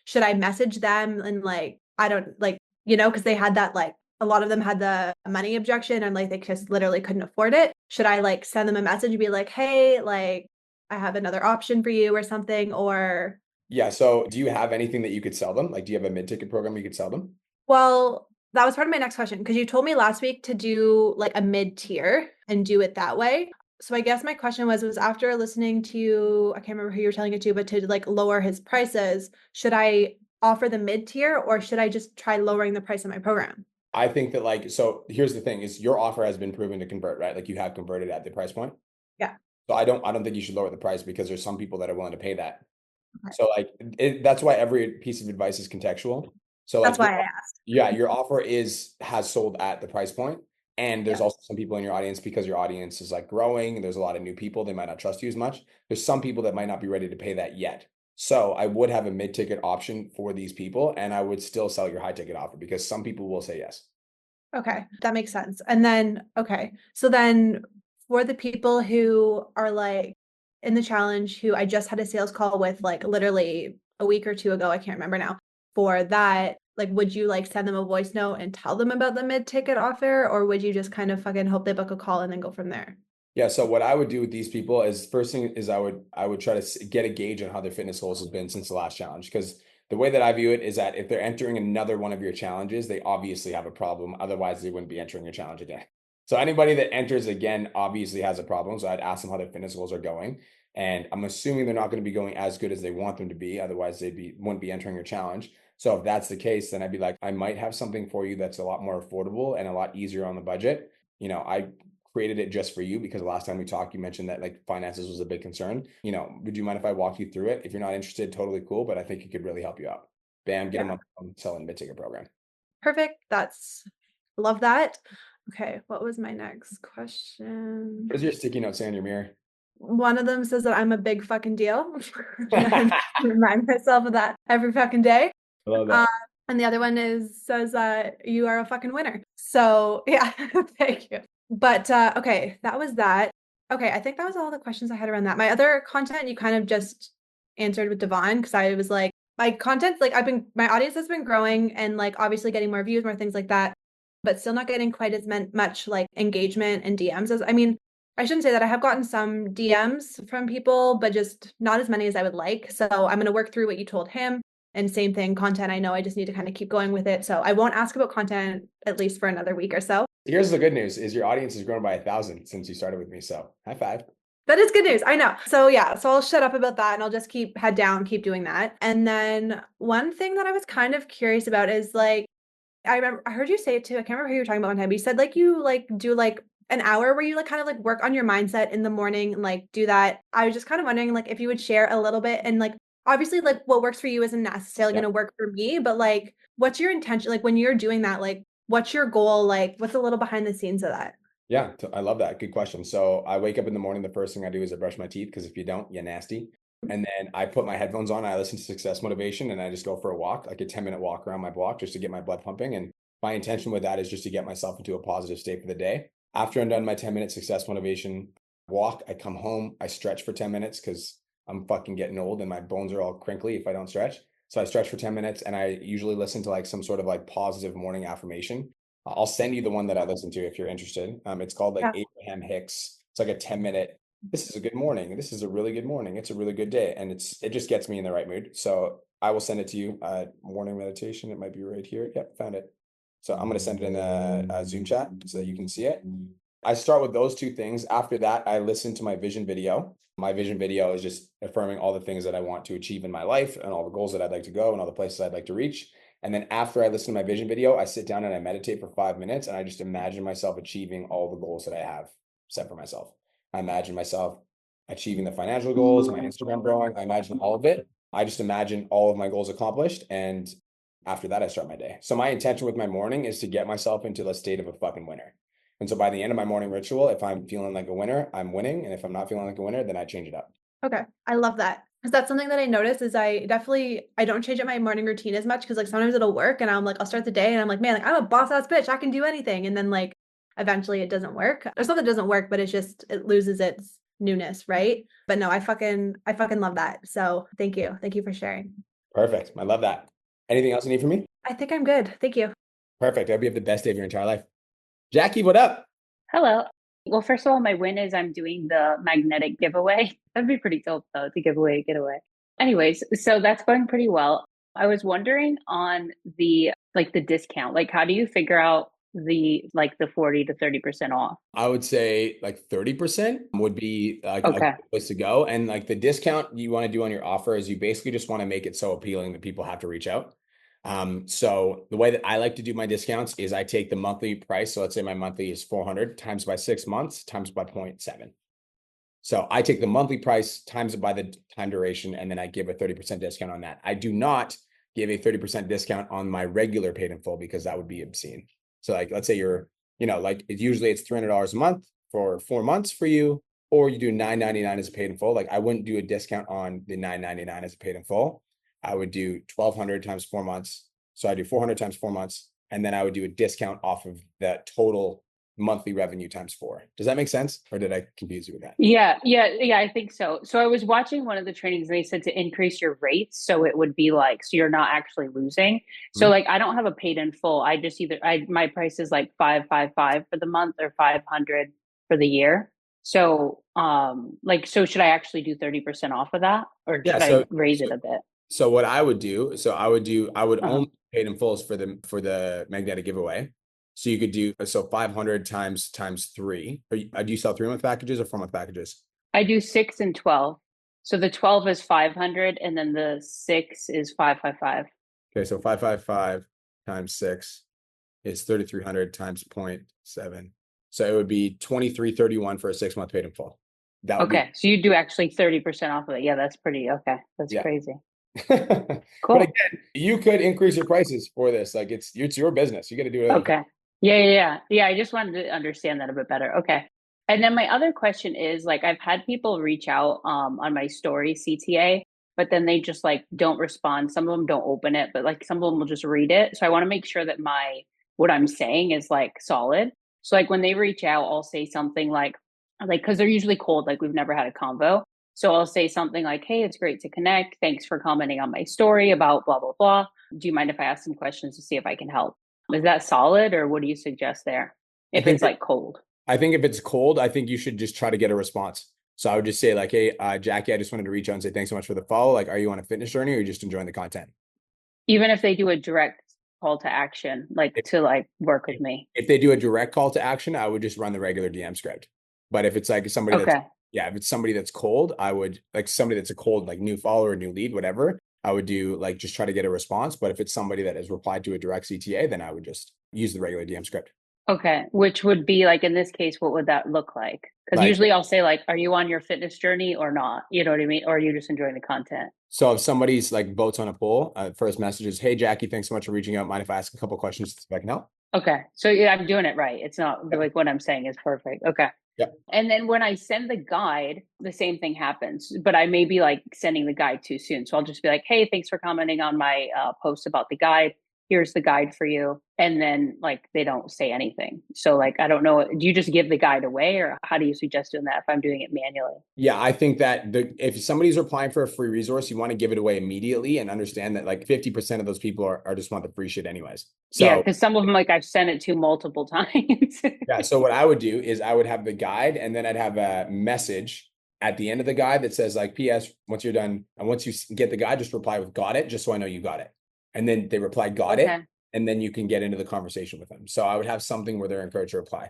should I message them and like, I don't like, cause they had that, like a lot of them had the money objection and like, they just literally couldn't afford it. Should I like send them a message and be like, hey, like I have another option for you or something, or? Yeah. So do you have anything that you could sell them? Like, do you have a mid-ticket program you could sell them? Well, that was part of my next question, because you told me last week to do like a mid-tier and do it that way. So I guess my question was after listening to you, I can't remember who you were telling it to, but to like lower his prices, should I offer the mid-tier or should I just try lowering the price of my program? I think that so here's the thing is your offer has been proven to convert, right? Like you have converted at the price point. Yeah. So I don't think you should lower the price, because there's some people that are willing to pay that. Okay. So that's why every piece of advice is contextual. So that's why I asked. Yeah, your offer has sold at the price point. And there's also some people in your audience, because your audience is like growing and there's a lot of new people, they might not trust you as much. There's some people that might not be ready to pay that yet. So I would have a mid-ticket option for these people, and I would still sell your high-ticket offer, because some people will say yes. Okay, that makes sense. And then, okay, so then for the people who are like in the challenge, who I just had a sales call with like literally a week or two ago, I can't remember now, for that, like, would you like send them a voice note and tell them about the mid-ticket offer, or would you just kind of fucking hope they book a call and then go from there? Yeah. So what I would do with these people is, first thing is I would try to get a gauge on how their fitness goals has been since the last challenge. Because the way that I view it is that if they're entering another one of your challenges, they obviously have a problem. Otherwise, they wouldn't be entering your challenge again. So anybody that enters again obviously has a problem. So I'd ask them how their fitness goals are going. And I'm assuming they're not going to be going as good as they want them to be. Otherwise, wouldn't be entering your challenge. So if that's the case, then I'd be like, I might have something for you that's a lot more affordable and a lot easier on the budget. I created it just for you because last time we talked, you mentioned that like finances was a big concern. Would you mind if I walk you through it? If you're not interested, totally cool, but I think it could really help you out. Bam, get them on selling mid-ticket program. Perfect. Love that. Okay, what was my next question? What does your sticky note say on your mirror? One of them says that I'm a big fucking deal. I remind myself of that every fucking day. I love that. And the other one says you are a fucking winner. So yeah, thank you. But okay, that was that. Okay, I think that was all the questions I had around that. My other content you kind of just answered with Devon because I was like, my content, like my audience has been growing and like obviously getting more views, more things like that, but still not getting quite as much like engagement and DMs as, I shouldn't say that. I have gotten some DMs from people, but just not as many as I would like. So I'm going to work through what you told him. And same thing, content. I know I just need to kind of keep going with it. So I won't ask about content at least for another week or so. Here's the good news is your audience has grown by 1,000 since you started with me. So high five. That is good news. I know. So yeah, so I'll shut up about that and I'll just keep head down, keep doing that. And then one thing that I was kind of curious about is like, I heard you say it too. I can't remember who you were talking about one time, but you said like you like do like an hour where you like kind of like work on your mindset in the morning and like do that. I was just kind of wondering like if you would share a little bit and like obviously like what works for you isn't necessarily going to work for me, but like what's your intention? Like when you're doing that, like what's your goal? Like what's a little behind the scenes of that? Yeah, I love that. Good question. So I wake up in the morning. The first thing I do is I brush my teeth because if you don't, you're nasty. And then I put my headphones on. I listen to Success Motivation and I just go for a walk, like a 10-minute walk around my block just to get my blood pumping. And my intention with that is just to get myself into a positive state for the day. After I'm done my 10-minute Success Motivation walk, I come home, I stretch for 10 minutes because I'm fucking getting old and my bones are all crinkly if I don't stretch. So I stretch for 10 minutes and I usually listen to like some sort of like positive morning affirmation. I'll send you the one that I listen to if you're interested. It's called like Abraham Hicks. It's like a 10-minute. This is a good morning. This is a really good morning. It's a really good day. And it just gets me in the right mood. So I will send it to you. Morning meditation. It might be right here. Yep, found it. So I'm going to send it in a Zoom chat so that you can see it. I start with those two things. After that, I listen to my vision video. My vision video is just affirming all the things that I want to achieve in my life and all the goals that I'd like to go and all the places I'd like to reach. And then after I listen to my vision video, I sit down and I meditate for 5 minutes and I just imagine myself achieving all the goals that I have set for myself. I imagine myself achieving the financial goals, my Instagram growing. I imagine all of it. I just imagine all of my goals accomplished. And after that, I start my day. So my intention with my morning is to get myself into the state of a fucking winner. And so by the end of my morning ritual, if I'm feeling like a winner, I'm winning. And if I'm not feeling like a winner, then I change it up. Okay. I love that. Because that's something that I noticed is I don't change up my morning routine as much because like sometimes it'll work and I'm like, I'll start the day and I'm like, man, like I'm a boss ass bitch. I can do anything. And then like eventually it doesn't work. It's not that it doesn't work, but it loses its newness. Right. But no, I fucking love that. So thank you. Thank you for sharing. Perfect. I love that. Anything else you need from me? I think I'm good. Thank you. Perfect. I hope you have the best day of your entire life. Jackie, what up? Hello. Well, first of all, my win is I'm doing the magnetic giveaway. That'd be pretty dope though, to give away a getaway. Anyways, so that's going pretty well. I was wondering on the discount, like how do you figure out the 40 to 30% off? I would say like 30% would be like a good place to go. And like the discount you want to do on your offer is you basically just want to make it so appealing that people have to reach out. So the way that I like to do my discounts is I take the monthly price. So let's say my monthly is 400 times by 6 months times by 0.7. So I take the monthly price times it by the time duration, and then I give a 30% discount on that. I do not give a 30% discount on my regular paid in full because that would be obscene. So like, let's say you're, like usually it's $300 a month for 4 months for you, or you do $9.99 as a paid in full. Like I wouldn't do a discount on the $9.99 as a paid in full. I would do 1,200 times 4 months. So I do 400 times 4 months. And then I would do a discount off of that total monthly revenue times 4. Does that make sense? Or did I confuse you with that? Yeah, I think so. So I was watching one of the trainings and they said to increase your rates. So it would be like, so you're not actually losing. So like, I don't have a paid in full. I just my price is like 555 for the month or 500 for the year. So, so should I actually do 30% off of that or should I raise it a bit? So what I would do, I would only paid in fulls for the magnetic giveaway. So you could do, so 500 times 3. Do you sell 3-month packages or 4-month packages? I do 6 and 12. So the 12 is 500 and then the 6 is 555. Okay, so 555 times 6 is 3,300 times 0.7. So it would be 2331 for a 6-month paid in full. That would Okay, so you do actually 30% off of it. Yeah, that's pretty okay. That's Yeah. crazy. But Cool. again, you could increase your prices for this. Like it's your business. You got to do it. Okay. Yeah. I just wanted to understand that a bit better. Okay. And then my other question is like I've had people reach out on my story CTA, but then they just like don't respond. Some of them don't open it, but like some of them will just read it. So I want to make sure that what I'm saying is like solid. So like when they reach out, I'll say something like because they're usually cold, like we've never had a convo. So I'll say something like, "Hey, it's great to connect. Thanks for commenting on my story about blah blah blah. Do you mind if I ask some questions to see if I can help?" Is that solid, or what do you suggest there? If it's like cold. I think if it's cold, I think you should just try to get a response. So I would just say like, "Hey, Jackie, I just wanted to reach out and say thanks so much for the follow. Like, are you on a fitness journey or are you just enjoying the content?" Even if they do a direct call to action, like to like work with me. If they do a direct call to action, I would just run the regular DM script. But if it's like somebody Okay. if it's somebody that's cold, I would like somebody that's a cold, like new follower, new lead, whatever, I would do like just try to get a response. But if it's somebody that has replied to a direct CTA, then I would just use the regular DM script. Okay. Which would be like in this case, what would that look like? Because Like- usually I'll say like, are you on your fitness journey or not? You know what I mean? Or are you just enjoying the content? So if somebody's like votes on a poll, first message is, "Hey, Jackie, thanks so much for reaching out. Mind if I ask a couple questions if I can help?" Okay. So yeah, I'm doing it right. It's not like what I'm saying is perfect. Okay. Yep. And then when I send the guide, the same thing happens, but I may be like sending the guide too soon. So I'll just be like, "Hey, thanks for commenting on my post about the guide. Here's the guide for you." And then like they don't say anything. So like, I don't know, do you just give the guide away or how do you suggest doing that if I'm doing it manually? Yeah, I think that if somebody's applying for a free resource, you want to give it away immediately and understand that like 50% of those people are just want the free shit anyways. So Yeah, because some of them like I've sent it to multiple times. yeah, so what I would do is I would have the guide and then I'd have a message at the end of the guide that says like, "PS, once you're done, and once you get the guide, just reply with 'got it,' just so I know you got it." And then they reply, "Got it," Okay. and then you can get into the conversation with them. So I would have something where they're encouraged to reply.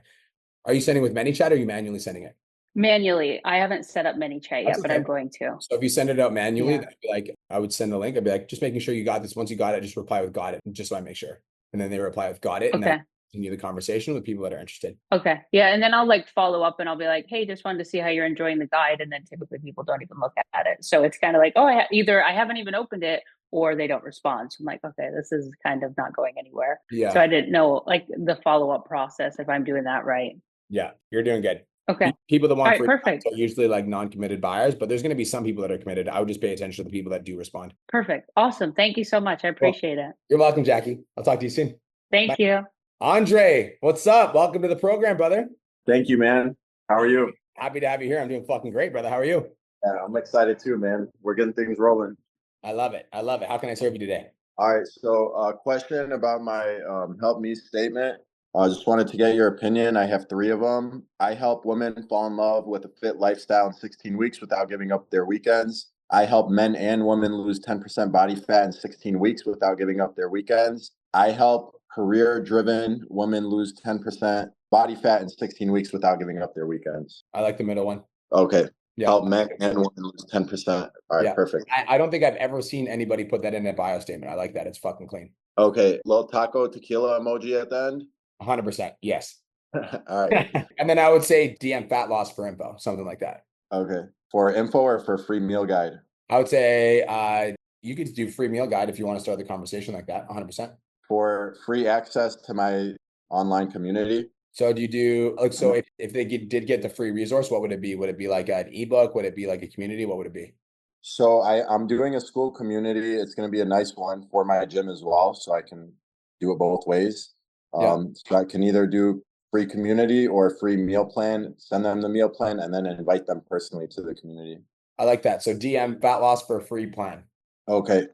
Are you sending with ManyChat or are you manually sending it? Manually. I haven't set up ManyChat yet, That's but okay. I'm going to. So if you send it out manually, Yeah. that'd be like I would send the link. I'd be like, just making sure you got this. Once you got it, just reply with "got it," just so I make sure. And then they reply with "got it," and Okay. then continue the conversation with people that are interested. Okay. Yeah. And then I'll like follow up and I'll be like, "Hey, just wanted to see how you're enjoying the guide." And then typically people don't even look at it. So it's kind of like, oh, either I haven't even opened it or they don't respond. So I'm like, okay, this is kind of not going anywhere. Yeah. So I didn't know like the follow-up process if I'm doing that right. Yeah, you're doing good. Okay. People that want All right, free perfect. are usually like non-committed buyers, but there's going to be some people that are committed. I would just pay attention to the people that do respond. Perfect. Awesome. Thank you so much. I appreciate it. You're welcome, Jackie. I'll talk to you soon. Thank Bye. you. Andre, what's up? Welcome to the program, brother. Thank you, man. How are you? Happy to have you here. I'm doing fucking great, brother. How are you? Yeah, I'm excited too, man. We're getting things rolling. I love it. I love it. How can I serve you today? All right. So, question about my help me statement. I just wanted to get your opinion. I have 3 of them. I help women fall in love with a fit lifestyle in 16 weeks without giving up their weekends. I help men and women lose 10% body fat in 16 weeks without giving up their weekends. I help career-driven women lose 10% body fat in 16 weeks without giving up their weekends. I like the middle one. Okay. Yeah. Help men and women lose 10%. All right, Yeah. perfect. I don't think I've ever seen anybody put that in their bio statement. I like that. It's fucking clean. Okay, little taco tequila emoji at the end. 100%. Yes. All right. And then I would say DM fat loss for info, something like that. Okay. For info or for free meal guide? I would say you could do free meal guide if you want to start the conversation like that. 100%. For free access to my online community? So do you do like, so if they did get the free resource, what would it be? Would it be like an ebook? Would it be like a community? What would it be? So I'm doing a school community. It's going to be a nice one for my gym as well. So I can do it both ways. So I can either do free community or free meal plan, send them the meal plan, and then invite them personally to the community. I like that. So DM fat loss for a free plan. Okay.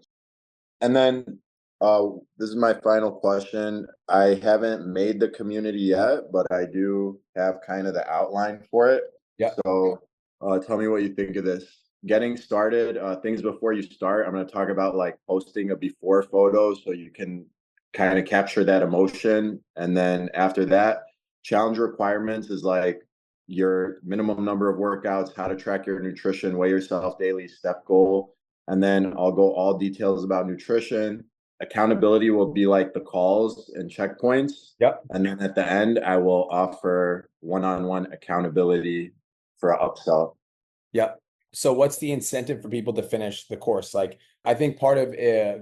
And then this is my final question. I haven't made the community yet, but I do have kind of the outline for it. Yeah. So tell me what you think of this. Getting started, things before you start. I'm going to talk about like posting a before photo so you can kind of capture that emotion. And then after that, challenge requirements is like your minimum number of workouts, how to track your nutrition, weigh yourself daily, step goal. And then I'll go all details about nutrition. Accountability will be like the calls and checkpoints. Yep. And then at the end, I will offer one-on-one accountability for an upsell. Yep. So what's the incentive for people to finish the course? Like, I think part of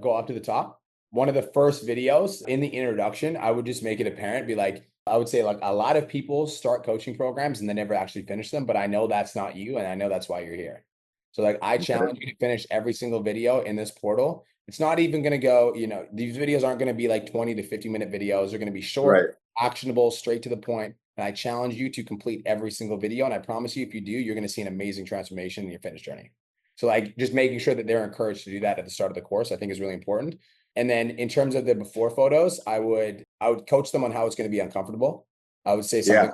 go up to the top. One of the first videos in the introduction, I would just make it apparent, be like, I would say like a lot of people start coaching programs and they never actually finish them, but I know that's not you. And I know that's why you're here. So like, I challenge you to finish every single video in this portal. It's not even going to go, these videos aren't going to be like 20 to 50-minute videos. They're going to be short, actionable, straight to the point. And I challenge you to complete every single video. And I promise you, if you do, you're going to see an amazing transformation in your fitness journey. So like just making sure that they're encouraged to do that at the start of the course, I think is really important. And then in terms of the before photos, I would coach them on how it's going to be uncomfortable. I would say something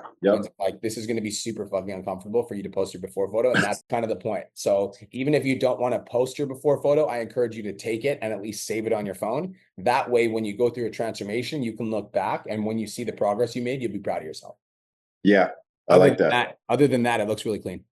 like, this is going to be super fucking uncomfortable for you to post your before photo. And that's kind of the point. So even if you don't want to post your before photo, I encourage you to take it and at least save it on your phone. That way, when you go through a transformation, you can look back. And when you see the progress you made, you'll be proud of yourself. Yeah, I like that. Other than that, it looks really clean.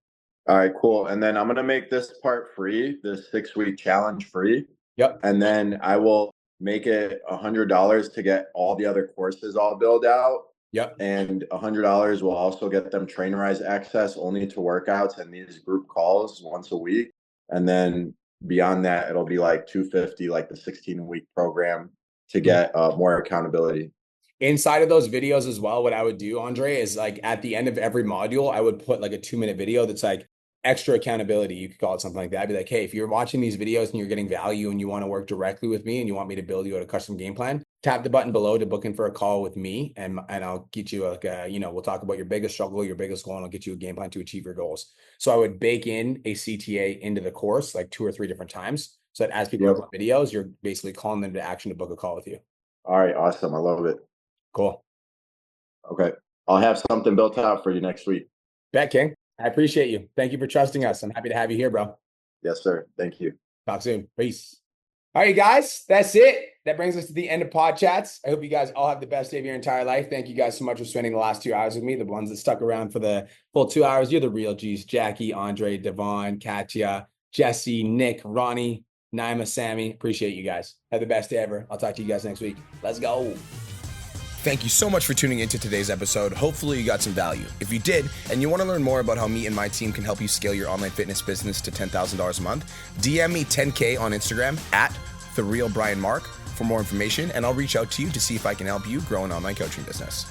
All right, cool. And then I'm going to make this part free, this 6-week challenge free. Yep. And then I will make it $100 to get all the other courses all built out. Yep. And $100 will also get them Trainerize access only to workouts and these group calls once a week. And then beyond that, it'll be like $250, like the 16-week program to get more accountability. Inside of those videos as well, what I would do, Andre, is like at the end of every module, I would put like a 2-minute video that's like extra accountability. You could call it something like that. I'd be like, hey, if you're watching these videos and you're getting value and you want to work directly with me and you want me to build you out a custom game plan, tap the button below to book in for a call with me. And I'll get you like, we'll talk about your biggest struggle, your biggest goal, and I'll get you a game plan to achieve your goals. So I would bake in a CTA into the course like 2 or 3 different times. So that as people look at videos, you're basically calling them to action to book a call with you. All right. Awesome. I love it. Cool. Okay. I'll have something built out for you next week. Bet, King. I appreciate you. Thank you for trusting us. I'm happy to have you here, bro. Yes, sir. Thank you. Talk soon. Peace. All right, guys, that's it. That brings us to the end of Podchats. I hope you guys all have the best day of your entire life. Thank you guys so much for spending the last 2 hours with me. The ones that stuck around for the full 2 hours, you're the real G's. Jackie, Andre, Devon, Katya, Jesse, Nick, Ronnie, Naima, Sammy. Appreciate you guys. Have the best day ever. I'll talk to you guys next week. Let's go. Thank you so much for tuning into today's episode. Hopefully you got some value. If you did, and you want to learn more about how me and my team can help you scale your online fitness business to $10,000 a month, DM me 10K on Instagram at TheRealBrianMark for more information, and I'll reach out to you to see if I can help you grow an online coaching business.